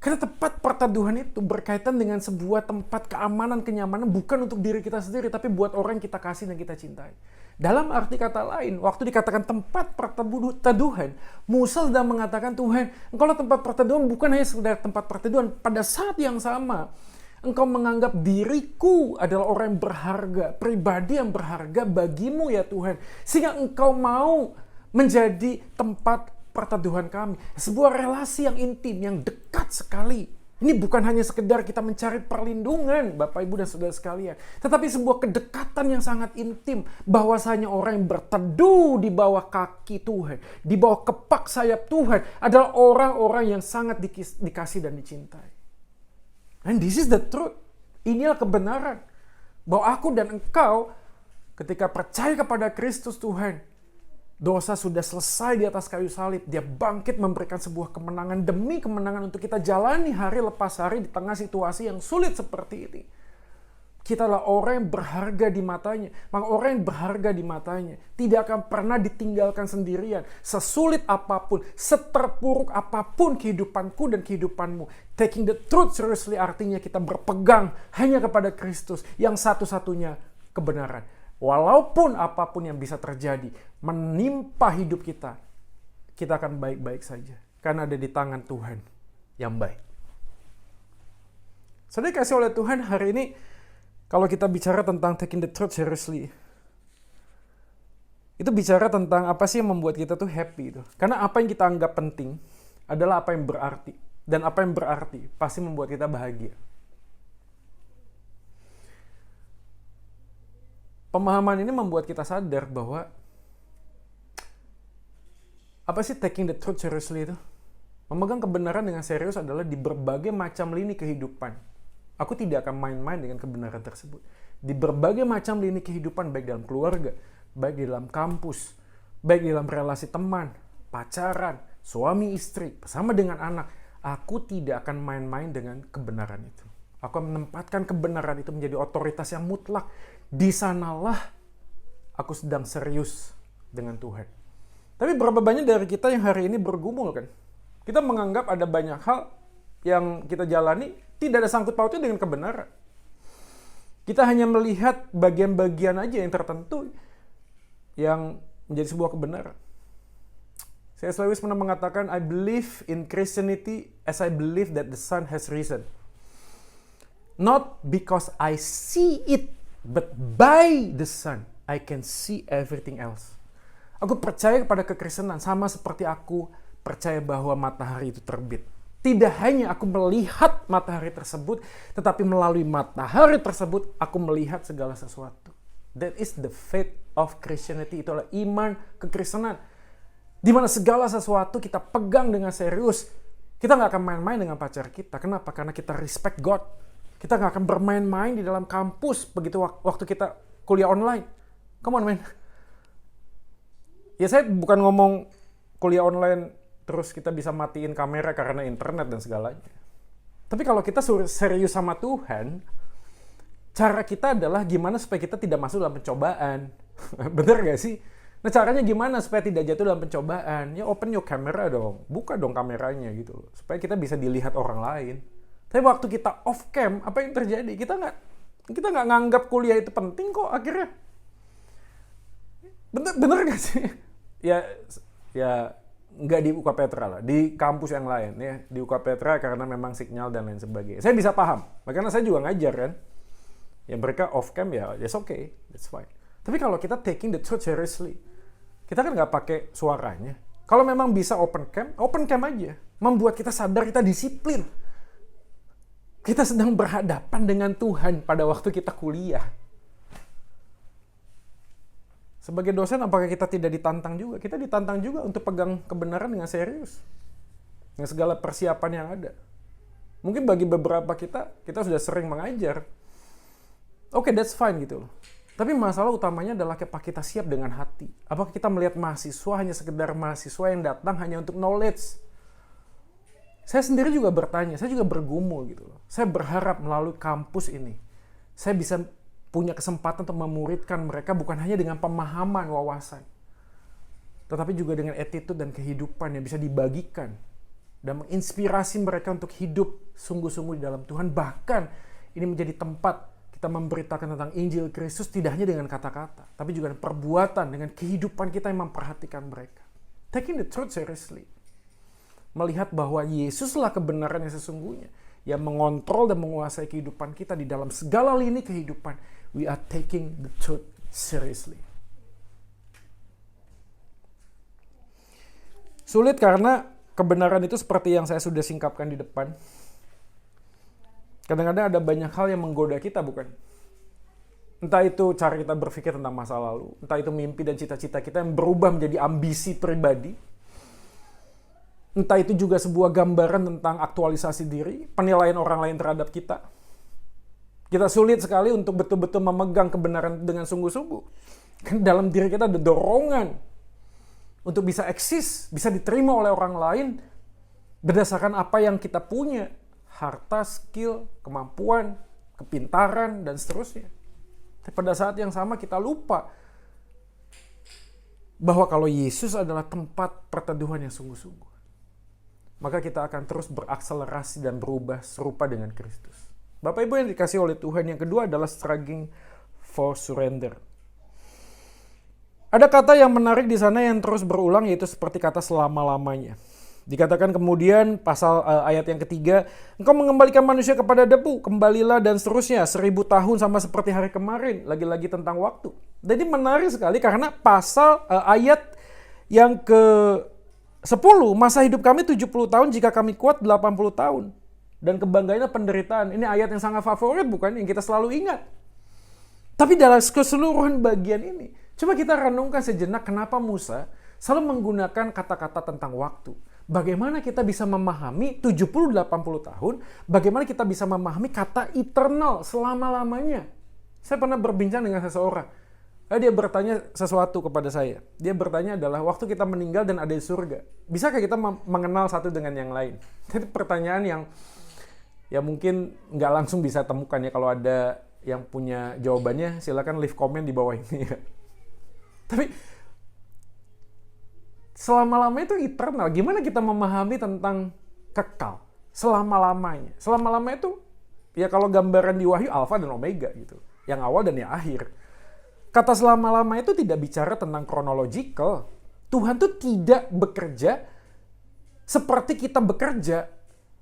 Karena tempat perteduhan itu berkaitan dengan sebuah tempat keamanan, kenyamanan, bukan untuk diri kita sendiri, tapi buat orang yang kita kasih dan kita cintai. Dalam arti kata lain, waktu dikatakan tempat perteduhan, Musa sedang mengatakan, Tuhan, engkau lah tempat perteduhan, bukan hanya sekedar tempat perteduhan. Pada saat yang sama, engkau menganggap diriku adalah orang yang berharga, pribadi yang berharga bagimu ya Tuhan. Sehingga engkau mau menjadi tempat perteduhan kami. Sebuah relasi yang intim, yang dekat sekali. Ini bukan hanya sekedar kita mencari perlindungan, Bapak, Ibu, dan Saudara sekalian. Tetapi sebuah kedekatan yang sangat intim. Bahwasanya orang yang berteduh di bawah kaki Tuhan, di bawah kepak sayap Tuhan, adalah orang-orang yang sangat dikasih dan dicintai. And this is the truth. Inilah kebenaran. Bahwa aku dan engkau, ketika percaya kepada Kristus Tuhan, dosa sudah selesai di atas kayu salib. Dia bangkit memberikan sebuah kemenangan demi kemenangan untuk kita jalani hari lepas hari di tengah situasi yang sulit seperti ini. Kita adalah orang yang berharga di matanya. Maka orang yang berharga di matanya tidak akan pernah ditinggalkan sendirian. Sesulit apapun, seterpuruk apapun kehidupanku dan kehidupanmu. Taking the truth seriously artinya kita berpegang hanya kepada Kristus yang satu-satunya kebenaran. Walaupun apapun yang bisa terjadi menimpa hidup kita, kita akan baik-baik saja. Karena ada di tangan Tuhan yang baik. Saudara kasih oleh Tuhan, hari ini kalau kita bicara tentang taking the truth seriously, itu bicara tentang apa sih yang membuat kita tuh happy itu. Karena apa yang kita anggap penting adalah apa yang berarti. Dan apa yang berarti pasti membuat kita bahagia. pemahaman ini membuat kita sadar bahwa apa sih taking the truth seriously itu? Memegang kebenaran dengan serius adalah di berbagai macam lini kehidupan. Aku tidak akan main-main dengan kebenaran tersebut. Di berbagai macam lini kehidupan, baik dalam keluarga, baik di dalam kampus, baik di dalam relasi teman, pacaran, suami istri, bersama dengan anak, aku tidak akan main-main dengan kebenaran itu. Aku menempatkan kebenaran itu menjadi otoritas yang mutlak. Di sanalah aku sedang serius dengan Tuhan. Tapi berapa banyak dari kita yang hari ini bergumul kan? Kita menganggap ada banyak hal yang kita jalani tidak ada sangkut pautnya dengan kebenaran. Kita hanya melihat bagian-bagian aja yang tertentu yang menjadi sebuah kebenaran. C.S. Lewis pernah mengatakan, I believe in Christianity as I believe that the sun has risen. Not because I see it, but by the sun I can see everything else. Aku percaya kepada kekristenan sama seperti aku percaya bahwa matahari itu terbit. Tidak hanya aku melihat matahari tersebut, tetapi melalui matahari tersebut aku melihat segala sesuatu. That is the faith of Christianity. Itulah iman kekristenan. Di mana segala sesuatu kita pegang dengan serius. Kita nggak akan main-main dengan pacar kita. Kenapa? Karena kita respect God. Kita nggak akan bermain-main di dalam kampus begitu waktu kita kuliah online. Come on, man. Ya saya bukan ngomong kuliah online terus kita bisa matiin kamera karena internet dan segalanya. Tapi kalau kita serius sama Tuhan, cara kita adalah gimana supaya kita tidak masuk dalam pencobaan. Bener gak sih? Nah caranya gimana supaya tidak jatuh dalam pencobaan? Ya open your camera dong. Buka dong kameranya gitu loh. Supaya kita bisa dilihat orang lain. Tapi waktu kita off cam, apa yang terjadi? Kita nggak nganggap kuliah itu penting kok akhirnya. Bener gak sih? Ya nggak di UK Petra lah, di kampus yang lain ya, di UK Petra karena memang sinyal dan lain sebagainya. Saya bisa paham, makanya saya juga ngajar kan. Ya mereka off cam ya, it's okay, that's fine. Tapi kalau kita taking the truth seriously, kita kan nggak pakai suaranya. Kalau memang bisa open cam aja. Membuat kita sadar kita disiplin. Kita sedang berhadapan dengan Tuhan pada waktu kita kuliah. Sebagai dosen, apakah kita tidak ditantang juga? Kita ditantang juga untuk pegang kebenaran dengan serius. Dengan segala persiapan yang ada. Mungkin bagi beberapa kita sudah sering mengajar. Oke, that's fine gitu loh. Tapi masalah utamanya adalah apakah kita siap dengan hati. Apakah kita melihat mahasiswa hanya sekedar mahasiswa yang datang hanya untuk knowledge. Saya sendiri juga bertanya, saya juga bergumul gitu loh. Saya berharap melalui kampus ini, saya bisa punya kesempatan untuk memuridkan mereka bukan hanya dengan pemahaman, wawasan, tetapi juga dengan attitude dan kehidupan yang bisa dibagikan dan menginspirasi mereka untuk hidup sungguh-sungguh di dalam Tuhan. Bahkan ini menjadi tempat kita memberitakan tentang Injil Kristus tidak hanya dengan kata-kata, tapi juga dengan perbuatan, dengan kehidupan kita yang memperhatikan mereka. Taking the truth seriously. Melihat bahwa Yesuslah kebenaran yang sesungguhnya, yang mengontrol dan menguasai kehidupan kita di dalam segala lini kehidupan. We are taking the truth seriously. Sulit karena kebenaran itu seperti yang saya sudah singkapkan di depan. Kadang-kadang ada banyak hal yang menggoda kita, bukan? Entah itu cara kita berpikir tentang masa lalu, entah itu mimpi dan cita-cita kita yang berubah menjadi ambisi pribadi, entah itu juga sebuah gambaran tentang aktualisasi diri, penilaian orang lain terhadap kita. Kita sulit sekali untuk betul-betul memegang kebenaran dengan sungguh-sungguh. Kan dalam diri kita ada dorongan untuk bisa eksis, bisa diterima oleh orang lain berdasarkan apa yang kita punya. Harta, skill, kemampuan, kepintaran, dan seterusnya. Tapi pada saat yang sama kita lupa bahwa kalau Yesus adalah tempat perteduhan yang sungguh-sungguh, maka kita akan terus berakselerasi dan berubah serupa dengan Kristus. Bapak Ibu yang dikasih oleh Tuhan, yang kedua adalah struggling for surrender. Ada kata yang menarik di sana yang terus berulang, yaitu seperti kata selama-lamanya. Dikatakan kemudian pasal ayat yang ketiga, engkau mengembalikan manusia kepada debu, kembalilah dan seterusnya, 1000 tahun sama seperti hari kemarin, lagi-lagi tentang waktu. Jadi menarik sekali karena pasal ayat yang ke-10, masa hidup kami 70 tahun jika kami kuat 80 tahun. Dan kebanggaannya penderitaan. Ini ayat yang sangat favorit bukan? Yang kita selalu ingat. Tapi dalam keseluruhan bagian ini, coba kita renungkan sejenak kenapa Musa selalu menggunakan kata-kata tentang waktu. Bagaimana kita bisa memahami 70-80 tahun, bagaimana kita bisa memahami kata eternal selama-lamanya. Saya pernah berbincang dengan seseorang. Dia bertanya sesuatu kepada saya. Dia bertanya adalah waktu kita meninggal dan ada di surga. Bisakah kita mengenal satu dengan yang lain? Itu pertanyaan yang ya mungkin nggak langsung bisa temukan ya. Kalau ada yang punya jawabannya, silakan leave comment di bawah ini ya. Tapi selama-lamanya itu eternal. Gimana kita memahami tentang kekal? Selama-lamanya. Selama-lamanya itu ya kalau gambaran di Wahyu Alfa dan Omega gitu. Yang awal dan yang akhir. Kata selama-lamanya itu tidak bicara tentang chronological. Tuhan tuh tidak bekerja seperti kita bekerja.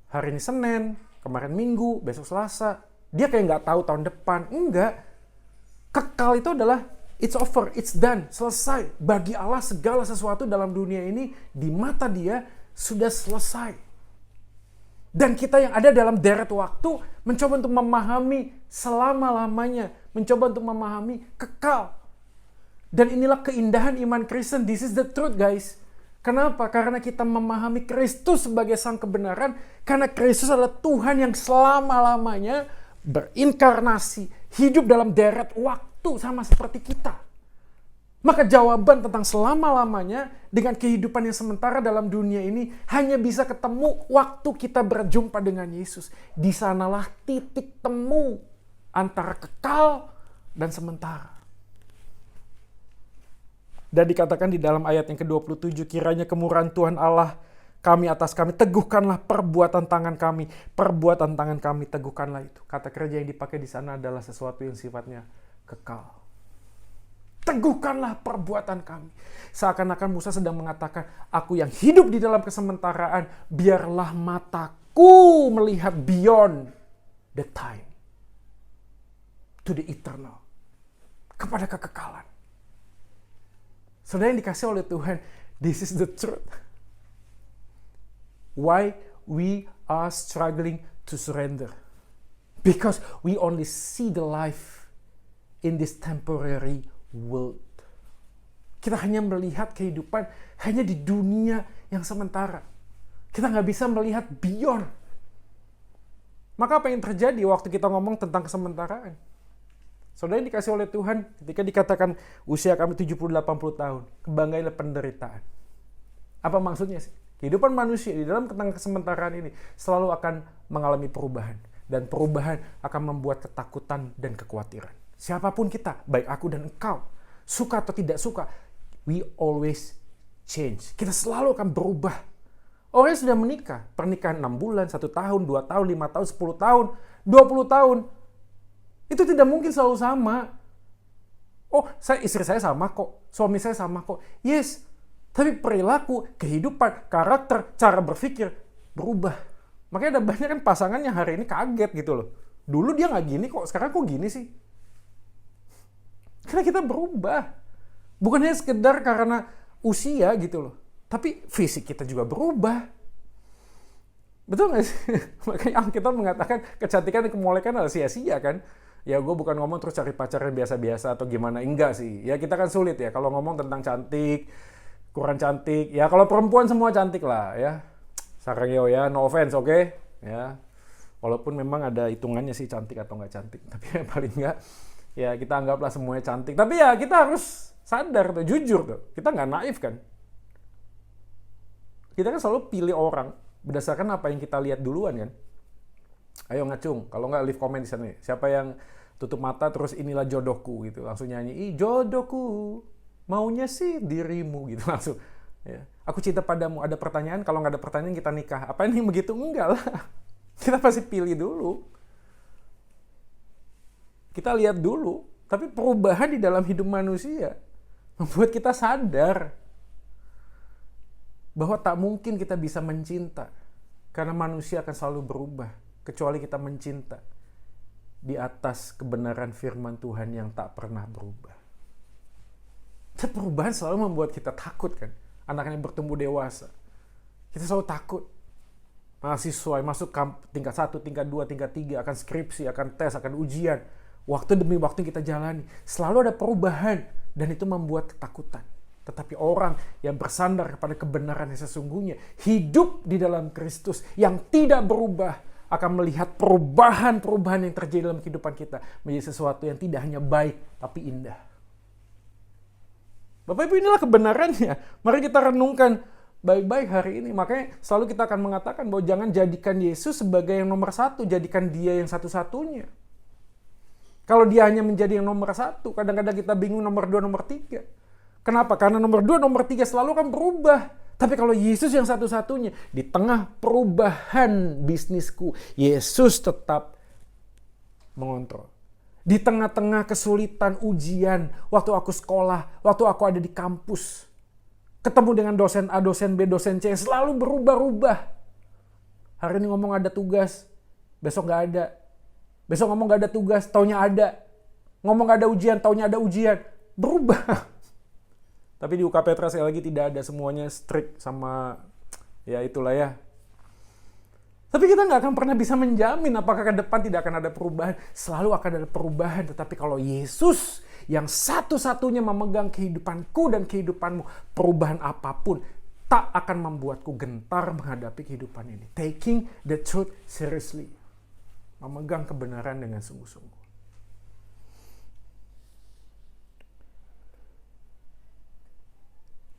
Hari ini Senin, kemarin Minggu, besok Selasa. Dia kayak nggak tahu tahun depan. Enggak. Kekal itu adalah it's over, it's done, selesai. Bagi Allah segala sesuatu dalam dunia ini di mata Dia sudah selesai. Dan kita yang ada dalam deret waktu mencoba untuk memahami selama-lamanya, mencoba untuk memahami kekal. Dan inilah keindahan iman Kristen. This is the truth, guys. Kenapa? Karena kita memahami Kristus sebagai sang kebenaran, karena Kristus adalah Tuhan yang selama-lamanya berinkarnasi, hidup dalam deret waktu sama seperti kita. Maka jawaban tentang selama-lamanya dengan kehidupan yang sementara dalam dunia ini hanya bisa ketemu waktu kita berjumpa dengan Yesus. Di sanalah titik temu antara kekal dan sementara. Dan dikatakan di dalam ayat yang ke-27, kiranya kemurahan Tuhan Allah kami atas kami, teguhkanlah perbuatan tangan kami. Perbuatan tangan kami, teguhkanlah itu. Kata kerja yang dipakai di sana adalah sesuatu yang sifatnya kekal. Teguhkanlah perbuatan kami. Seakan-akan Musa sedang mengatakan, aku yang hidup di dalam kesementaraan, biarlah mataku melihat beyond the time. To the eternal. Kepada kekekalan. Saudara yang dikasih oleh Tuhan, this is the truth. Why we are struggling to surrender? Because we only see the life in this temporary world. Kita hanya melihat kehidupan hanya di dunia yang sementara. Kita nggak bisa melihat beyond. Maka apa yang terjadi waktu kita ngomong tentang kesementaraan? Saudara yang dikasih oleh Tuhan, ketika dikatakan usia kami 70-80 tahun, kebanggaanlah penderitaan. Apa maksudnya sih? Kehidupan manusia di dalam tentang kesementaraan ini selalu akan mengalami perubahan. Dan perubahan akan membuat ketakutan dan kekhawatiran. Siapapun kita, baik aku dan engkau, suka atau tidak suka, we always change. Kita selalu akan berubah. Orang yang sudah menikah, pernikahan 6 bulan, 1 tahun, 2 tahun, 5 tahun, 10 tahun, 20 tahun, itu tidak mungkin selalu sama. Oh, istri saya sama kok, suami saya sama kok. Yes, tapi perilaku, kehidupan, karakter, cara berpikir berubah. Makanya ada banyak kan pasangan yang hari ini kaget gitu loh. Dulu dia nggak gini kok, sekarang kok gini sih? Karena kita berubah. Bukan hanya sekedar karena usia gitu loh. Tapi fisik kita juga berubah. Betul nggak sih? Makanya Alkitab mengatakan kecantikan dan kemolekan adalah sia-sia kan? Ya gue bukan ngomong terus cari pacar yang biasa-biasa atau gimana. Enggak sih. Ya kita kan sulit ya kalau ngomong tentang cantik, kurang cantik. Ya kalau perempuan semua cantik lah ya. Sarangyo ya, no offense, oke? Okay? Ya. Walaupun memang ada hitungannya sih cantik atau nggak cantik. Tapi ya paling nggak, ya kita anggaplah semuanya cantik. Tapi ya kita harus sadar tuh, jujur tuh. Kita nggak naif kan. Kita kan selalu pilih orang berdasarkan apa yang kita lihat duluan kan. Ayo ngacung, kalau nggak leave comment di sana. Siapa yang tutup mata terus inilah jodohku gitu. Langsung nyanyi, ih jodohku, maunya sih dirimu gitu langsung. Ya. Aku cinta padamu, ada pertanyaan, kalau nggak ada pertanyaan kita nikah. Apa ini begitu? Enggak lah. Kita pasti pilih dulu. Kita lihat dulu. Tapi perubahan di dalam hidup manusia membuat kita sadar bahwa tak mungkin kita bisa mencinta. Karena manusia akan selalu berubah. Kecuali kita mencinta di atas kebenaran firman Tuhan yang tak pernah berubah. Dan perubahan selalu membuat kita takut kan. Anaknya bertumbuh dewasa. Kita selalu takut. Mahasiswa masuk tingkat 1, tingkat 2, tingkat 3, akan skripsi, akan tes, akan ujian. Waktu demi waktu kita jalani, selalu ada perubahan dan itu membuat ketakutan. Tetapi orang yang bersandar kepada kebenaran yang sesungguhnya, hidup di dalam Kristus yang tidak berubah, akan melihat perubahan-perubahan yang terjadi dalam kehidupan kita menjadi sesuatu yang tidak hanya baik, tapi indah. Bapak Ibu, inilah kebenarannya. Mari kita renungkan baik-baik hari ini. Makanya selalu kita akan mengatakan bahwa jangan jadikan Yesus sebagai yang nomor satu, jadikan dia yang satu-satunya. Kalau dia hanya menjadi yang nomor satu, kadang-kadang kita bingung nomor dua, nomor tiga. Kenapa? Karena nomor dua, nomor tiga selalu akan berubah. Tapi kalau Yesus yang satu-satunya, di tengah perubahan bisnisku, Yesus tetap mengontrol. Di tengah-tengah kesulitan ujian, waktu aku sekolah, waktu aku ada di kampus, ketemu dengan dosen A, dosen B, dosen C, selalu berubah-ubah. Hari ini ngomong ada tugas, besok gak ada. Besok ngomong gak ada tugas, taunya ada. Ngomong gak ada ujian, taunya ada ujian. Berubah. Tapi di UK Petra sekali lagi tidak ada semuanya strict sama ya itulah ya. Tapi kita nggak akan pernah bisa menjamin apakah ke depan tidak akan ada perubahan. Selalu akan ada perubahan. Tetapi kalau Yesus yang satu-satunya memegang kehidupanku dan kehidupanmu, perubahan apapun tak akan membuatku gentar menghadapi kehidupan ini. Taking the truth seriously. Memegang kebenaran dengan sungguh-sungguh.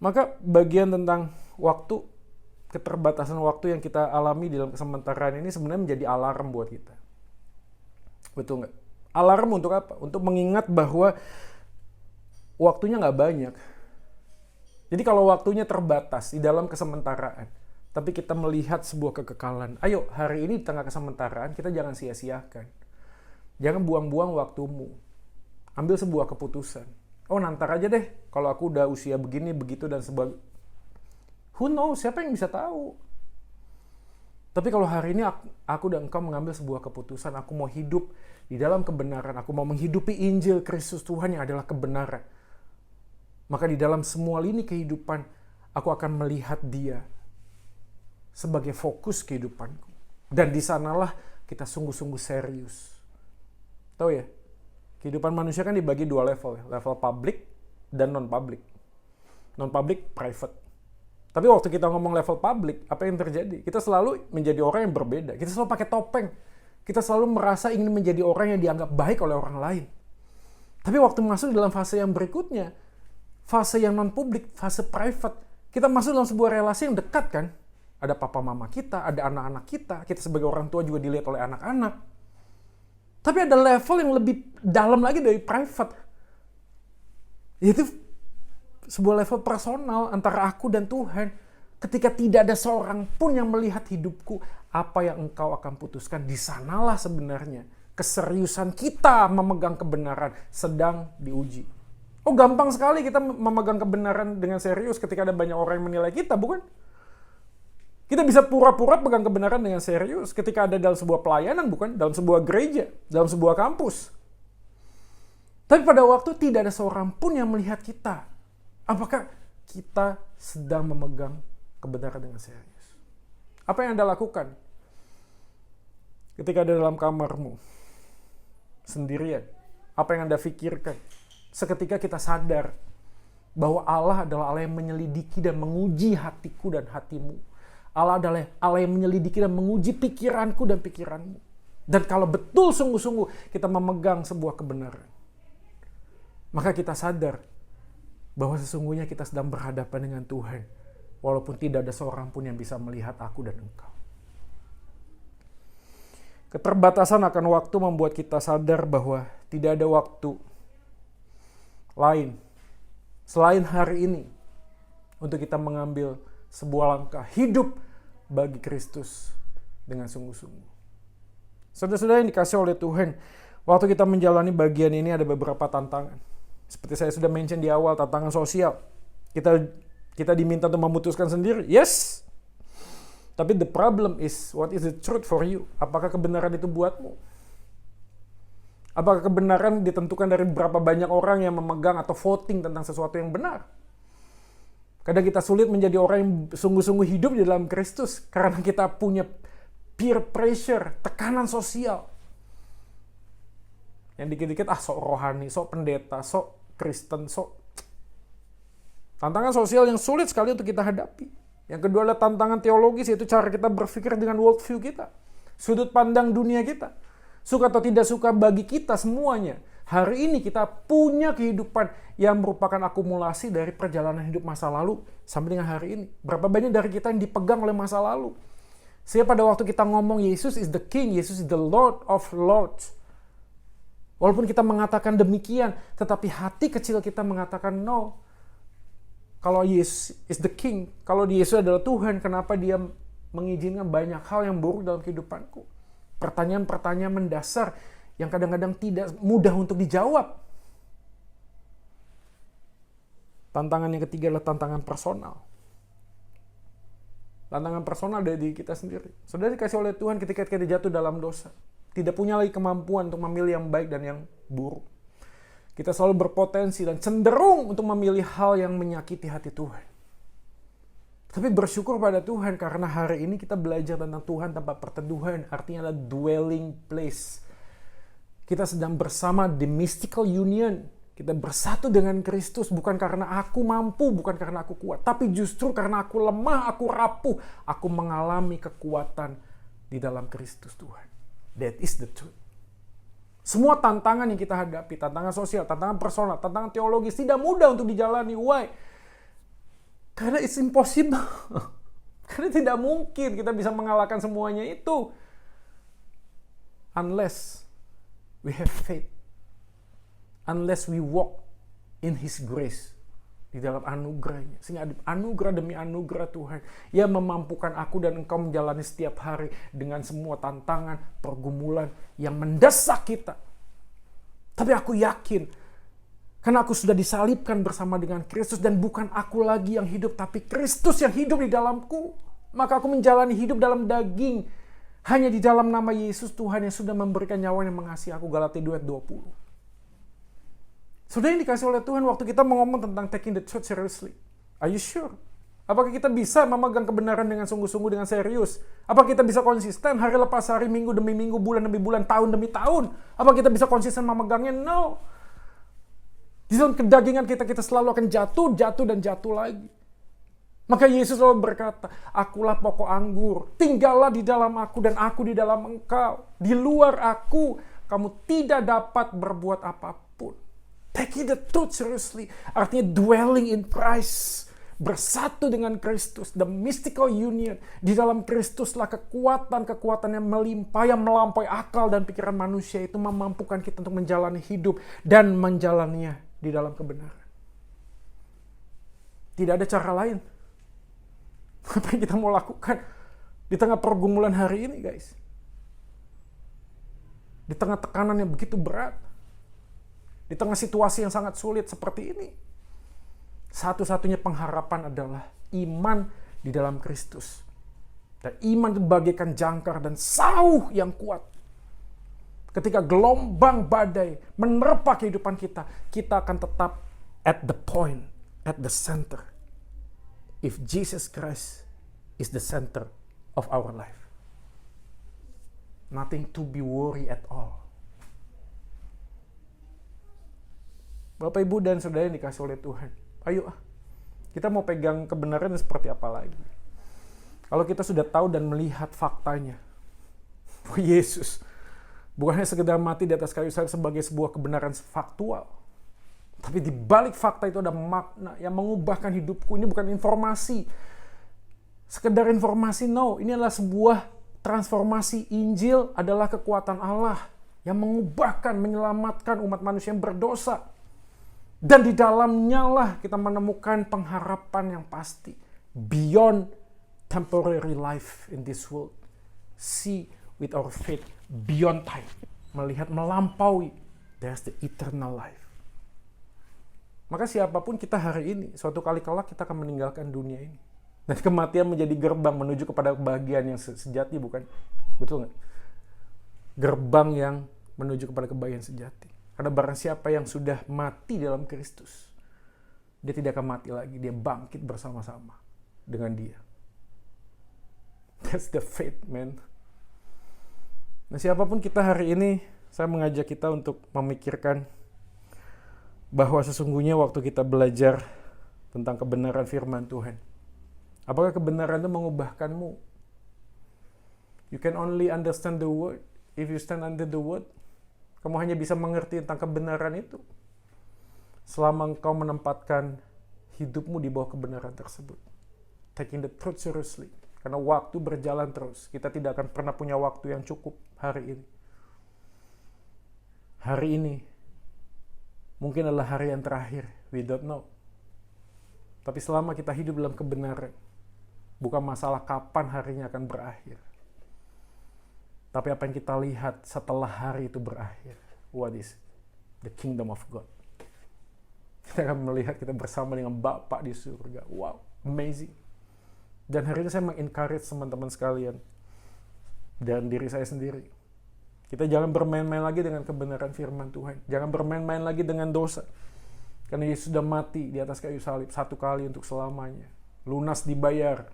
Maka bagian tentang waktu, keterbatasan waktu yang kita alami dalam kesementaraan ini sebenarnya menjadi alarm buat kita. Betul nggak? Alarm untuk apa? Untuk mengingat bahwa waktunya nggak banyak. Jadi kalau waktunya terbatas di dalam kesementaraan, tapi kita melihat sebuah kekekalan. Ayo, hari ini di tengah kesementaraan kita jangan sia-siakan. Jangan buang-buang waktumu. Ambil sebuah keputusan. Oh, nanti aja deh kalau aku udah usia begini, begitu, dan sebagainya. Who knows? Siapa yang bisa tahu? Tapi kalau hari ini aku dan engkau mengambil sebuah keputusan, aku mau hidup di dalam kebenaran, aku mau menghidupi Injil Kristus Tuhan yang adalah kebenaran. Maka di dalam semua lini kehidupan, aku akan melihat dia sebagai fokus kehidupanku. Dan di sanalah kita sungguh-sungguh serius. Tahu ya? Kehidupan manusia kan dibagi dua level ya. Level public dan non-public. Non-public, private. Tapi waktu kita ngomong level public, apa yang terjadi? Kita selalu menjadi orang yang berbeda. Kita selalu pakai topeng. Kita selalu merasa ingin menjadi orang yang dianggap baik oleh orang lain. Tapi waktu masuk dalam fase yang berikutnya, fase yang non-public, fase private, kita masuk dalam sebuah relasi yang dekat kan? Ada papa mama kita, ada anak-anak kita sebagai orang tua juga dilihat oleh anak-anak. Tapi ada level yang lebih dalam lagi dari private. Yaitu sebuah level personal antara aku dan Tuhan. Ketika tidak ada seorang pun yang melihat hidupku, apa yang engkau akan putuskan, di sanalah sebenarnya keseriusan kita memegang kebenaran sedang diuji. Oh, gampang sekali kita memegang kebenaran dengan serius ketika ada banyak orang yang menilai kita, bukan? Kita bisa pura-pura pegang kebenaran dengan serius ketika ada dalam sebuah pelayanan, bukan? Dalam sebuah gereja, dalam sebuah kampus. Tapi pada waktu tidak ada seorang pun yang melihat kita. Apakah kita sedang memegang kebenaran dengan serius? Apa yang Anda lakukan ketika ada dalam kamarmu sendirian? Apa yang Anda pikirkan? Seketika kita sadar bahwa Allah adalah Allah yang menyelidiki dan menguji hatiku dan hatimu. Allah adalah Allah yang menyelidiki dan menguji pikiranku dan pikiranmu. Dan kalau betul sungguh-sungguh kita memegang sebuah kebenaran, maka kita sadar bahwa sesungguhnya kita sedang berhadapan dengan Tuhan, walaupun tidak ada seorang pun yang bisa melihat aku dan engkau. Keterbatasan akan waktu membuat kita sadar bahwa tidak ada waktu lain selain hari ini untuk kita mengambil sebuah langkah hidup bagi Kristus dengan sungguh-sungguh. Saudara-saudara yang dikasih oleh Tuhan, waktu kita menjalani bagian ini ada beberapa tantangan. Seperti saya sudah mention di awal, tantangan sosial. Kita diminta untuk memutuskan sendiri. Yes. Tapi the problem is, what is the truth for you? Apakah kebenaran itu buatmu? Apakah kebenaran ditentukan dari berapa banyak orang yang memegang atau voting tentang sesuatu yang benar? Kadang kita sulit menjadi orang yang sungguh-sungguh hidup di dalam Kristus karena kita punya peer pressure, tekanan sosial. Yang dikit-dikit sok rohani, sok pendeta, sok Kristen, sok. Tantangan sosial yang sulit sekali untuk kita hadapi. Yang kedua adalah tantangan teologis, yaitu cara kita berpikir dengan worldview kita. Sudut pandang dunia kita. Suka atau tidak suka bagi kita semuanya. Hari ini kita punya kehidupan yang merupakan akumulasi dari perjalanan hidup masa lalu sampai dengan hari ini. Berapa banyak dari kita yang dipegang oleh masa lalu. Sehingga pada waktu kita ngomong Yesus is the King, Yesus is the Lord of Lords. Walaupun kita mengatakan demikian, tetapi hati kecil kita mengatakan no. Kalau Yesus is the King, kalau Yesus adalah Tuhan, kenapa dia mengizinkan banyak hal yang buruk dalam kehidupanku? Pertanyaan-pertanyaan mendasar yang kadang-kadang tidak mudah untuk dijawab. Tantangan yang ketiga adalah tantangan personal. Tantangan personal dari diri kita sendiri. Saudara dikasih oleh Tuhan ketika kita jatuh dalam dosa. Tidak punya lagi kemampuan untuk memilih yang baik dan yang buruk. Kita selalu berpotensi dan cenderung untuk memilih hal yang menyakiti hati Tuhan. Tapi bersyukur pada Tuhan karena hari ini kita belajar tentang Tuhan tanpa perteduhan. Artinya adalah dwelling place. Kita sedang bersama the mystical union. Kita bersatu dengan Kristus bukan karena aku mampu, bukan karena aku kuat. Tapi justru karena aku lemah, aku rapuh. Aku mengalami kekuatan di dalam Kristus Tuhan. That is the truth. Semua tantangan yang kita hadapi, tantangan sosial, tantangan personal, tantangan teologis, tidak mudah untuk dijalani. Why? Karena it's impossible. Karena tidak mungkin kita bisa mengalahkan semuanya itu. Unless we have faith. Unless we walk in His grace. Di dalam anugerahnya. Sehingga anugerah demi anugerah Tuhan. Yang memampukan aku dan engkau menjalani setiap hari. Dengan semua tantangan, pergumulan yang mendesak kita. Tapi aku yakin. Karena aku sudah disalibkan bersama dengan Kristus. Dan bukan aku lagi yang hidup. Tapi Kristus yang hidup di dalamku. Maka aku menjalani hidup dalam daging. Hanya di dalam nama Yesus Tuhan yang sudah memberikan nyawanya mengasihi aku. Galatia 2:20. Sudah yang dikasih oleh Tuhan waktu kita mau ngomong tentang taking the truth seriously. Are you sure? Apakah kita bisa memegang kebenaran dengan sungguh-sungguh, dengan serius? Apakah kita bisa konsisten hari lepas hari, minggu demi minggu, bulan demi bulan, tahun demi tahun? Apakah kita bisa konsisten memegangnya? No. Di dalam kedagingan kita selalu akan jatuh dan jatuh lagi. Maka Yesus selalu berkata, akulah pokok anggur, tinggallah di dalam aku dan aku di dalam engkau. Di luar aku, kamu tidak dapat berbuat apapun. Taking the truth seriously, artinya dwelling in Christ, bersatu dengan Kristus, the mystical union. Di dalam Kristuslah kekuatan yang melimpah, yang melampaui akal dan pikiran manusia itu memampukan kita untuk menjalani hidup dan menjalaninya di dalam kebenaran. Tidak ada cara lain. Apa yang kita mau lakukan di tengah pergumulan hari ini, guys? Di tengah tekanan yang begitu berat. Di tengah situasi yang sangat sulit seperti ini. Satu-satunya pengharapan adalah iman di dalam Kristus. Dan iman itu bagaikan jangkar dan sauh yang kuat. Ketika gelombang badai menerpa kehidupan kita, kita akan tetap at the point, at the center. If Jesus Christ is the center of our life. Nothing to be worried at all. Bapak, Ibu, dan Saudara yang dikasih oleh Tuhan. Ayo, kita mau pegang kebenaran seperti apa lagi? Kalau kita sudah tahu dan melihat faktanya. Oh, Yesus bukan hanya sekedar mati di atas kayu salib sebagai sebuah kebenaran faktual. Tapi di balik fakta itu ada makna yang mengubahkan hidupku. Ini bukan informasi. Sekedar informasi, no. Ini adalah sebuah transformasi. Injil adalah kekuatan Allah yang mengubahkan, menyelamatkan umat manusia yang berdosa. Dan di dalamnya lah kita menemukan pengharapan yang pasti. Beyond temporary life in this world. See with our faith beyond time. Melihat melampaui. There's the eternal life. Maka siapapun kita hari ini, suatu kali kelak kita akan meninggalkan dunia ini. Dan kematian menjadi gerbang menuju kepada kebahagiaan yang sejati, bukan? Betul nggak? Gerbang yang menuju kepada kebahagiaan sejati. Karena barang siapa yang sudah mati dalam Kristus, dia tidak akan mati lagi. Dia bangkit bersama-sama dengan dia. That's the faith, man. Nah, siapapun kita hari ini, saya mengajak kita untuk memikirkan bahwa sesungguhnya waktu kita belajar tentang kebenaran firman Tuhan, apakah kebenaran itu mengubahkanmu? You can only understand the word if you stand under the word. Kamu hanya bisa mengerti tentang kebenaran itu selama engkau menempatkan hidupmu di bawah kebenaran tersebut. Taking the truth seriously. Karena waktu berjalan terus. Kita tidak akan pernah punya waktu yang cukup hari ini. Hari ini mungkin adalah hari yang terakhir. We don't know. Tapi selama kita hidup dalam kebenaran, bukan masalah kapan harinya akan berakhir. Tapi apa yang kita lihat setelah hari itu berakhir. What is the kingdom of God? Kita akan melihat kita bersama dengan Bapa di surga. Wow, amazing. Dan hari ini saya mengencourage teman-teman sekalian dan diri saya sendiri. Kita jangan bermain-main lagi dengan kebenaran firman Tuhan. Jangan bermain-main lagi dengan dosa. Karena Yesus sudah mati di atas kayu salib satu kali untuk selamanya. Lunas dibayar.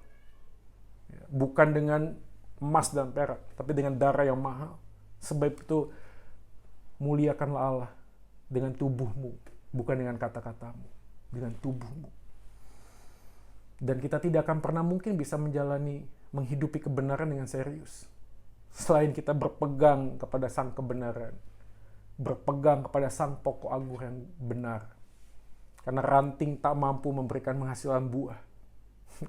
Bukan dengan emas dan perak, tapi dengan darah yang mahal. Sebab itu muliakanlah Allah dengan tubuhmu, bukan dengan kata-katamu, dengan tubuhmu. Dan kita tidak akan pernah mungkin bisa menghidupi kebenaran dengan serius selain kita berpegang kepada sang kebenaran, berpegang kepada sang pokok anggur yang benar. Karena ranting tak mampu memberikan penghasilan buah,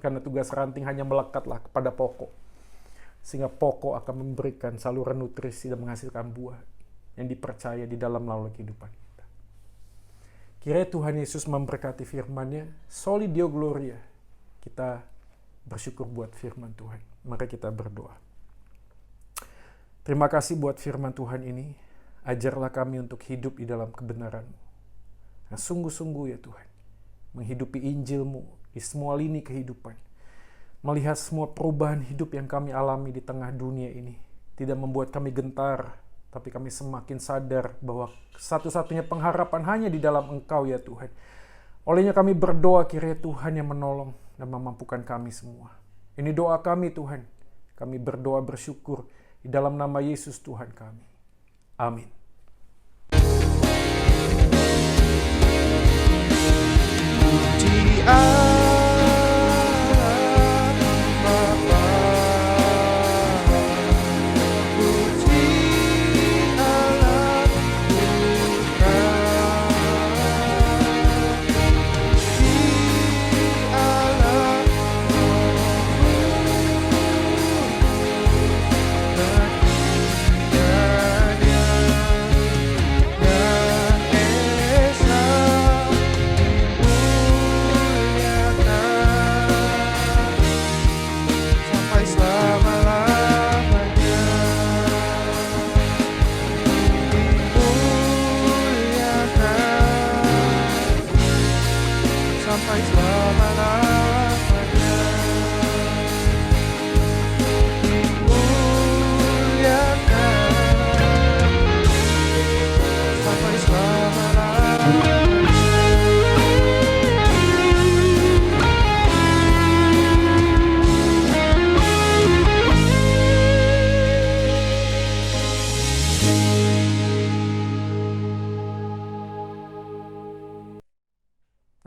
karena tugas ranting hanya melekatlah kepada pokok, sehingga pokok akan memberikan saluran nutrisi dan menghasilkan buah yang dipercaya di dalam lalu kehidupan kita. Kiranya Tuhan Yesus memberkati firman-Nya. Soli Deo Gloria. Kita bersyukur buat firman Tuhan. Mari kita berdoa. Terima kasih buat firman Tuhan ini. Ajarlah kami untuk hidup di dalam kebenaran-Mu. Nah, sungguh-sungguh ya Tuhan, menghidupi Injil-Mu di semua lini kehidupan. Melihat semua perubahan hidup yang kami alami di tengah dunia ini tidak membuat kami gentar, tapi kami semakin sadar bahwa satu-satunya pengharapan hanya di dalam Engkau ya Tuhan. Olehnya kami berdoa kiranya Tuhan yang menolong dan memampukan kami semua. Ini doa kami Tuhan. Kami berdoa bersyukur di dalam nama Yesus Tuhan kami. Amin.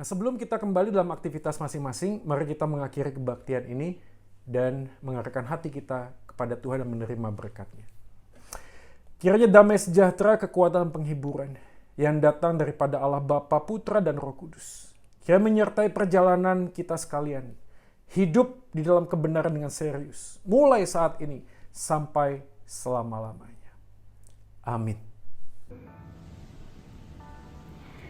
Nah, sebelum kita kembali dalam aktivitas masing-masing, mari kita mengakhiri kebaktian ini dan mengarahkan hati kita kepada Tuhan dan menerima berkat-Nya. Kiranya damai sejahtera, kekuatan, penghiburan yang datang daripada Allah Bapa, Putra, dan Roh Kudus kiranya menyertai perjalanan kita sekalian, hidup di dalam kebenaran dengan serius, mulai saat ini sampai selama-lamanya. Amin.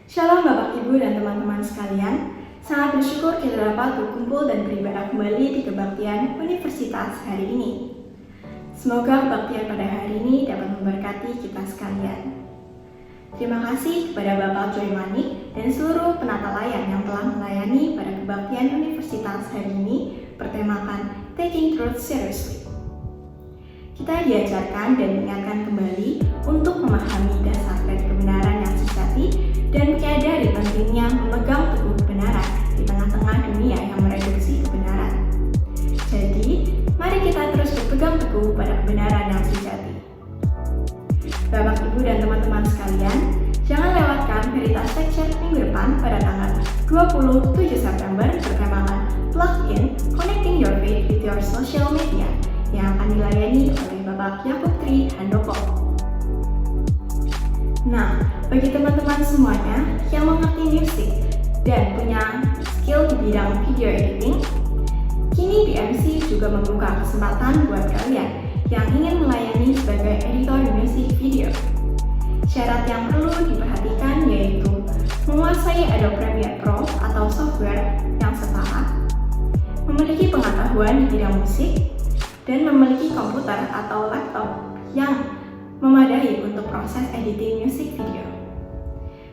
Shalom Bapak, Ibu, dan teman-teman sekalian. Sangat bersyukur kita dapat berkumpul dan beribadah kembali di kebaktian Universitas hari ini. Semoga kebaktian pada hari ini dapat memberkati kita sekalian. Terima kasih kepada Bapak Joy Manik dan seluruh penata layar yang telah melayani pada kebaktian Universitas hari ini bertemakan Taking Truth Seriously. Kita diajarkan dan diingatkan kembali untuk memahami dasar dari kebenaran yang sejati dan menyadari pentingnya memegang teguh kebenaran di tengah-tengah dunia yang mereduksi kebenaran. Jadi, mari kita terus berpegang teguh pada kebenaran yang sejati. Bapak, Ibu, dan tanggal 27 September bertemakan Plug In Connecting Your Faith with Your Social Media yang akan dilayani oleh Bapak Yakub Tri Handoko. Nah, bagi teman-teman semuanya yang mengerti musik dan punya skill di bidang video editing, kini BMC juga membuka kesempatan buat kalian yang ingin melayani sebagai editor music video. Syarat yang perlu diperhatikan yaitu menguasai Adobe Premiere Pro atau software yang setara, memiliki pengetahuan di bidang musik, dan memiliki komputer atau laptop yang memadai untuk proses editing music video.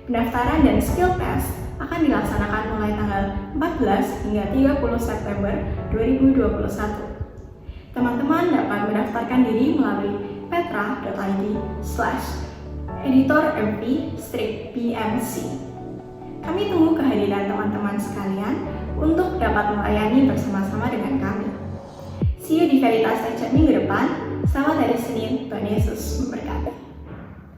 Pendaftaran dan skill test akan dilaksanakan mulai tanggal 14 hingga 30 September 2021. Teman-teman dapat mendaftarkan diri melalui petra.id/editor-mp-bmc. Kami tunggu kehadiran teman-teman sekalian untuk dapat melayani bersama-sama dengan kami. See you di Veritas Lecture minggu depan. Selamat hari Senin, Tuhan Yesus memberkati.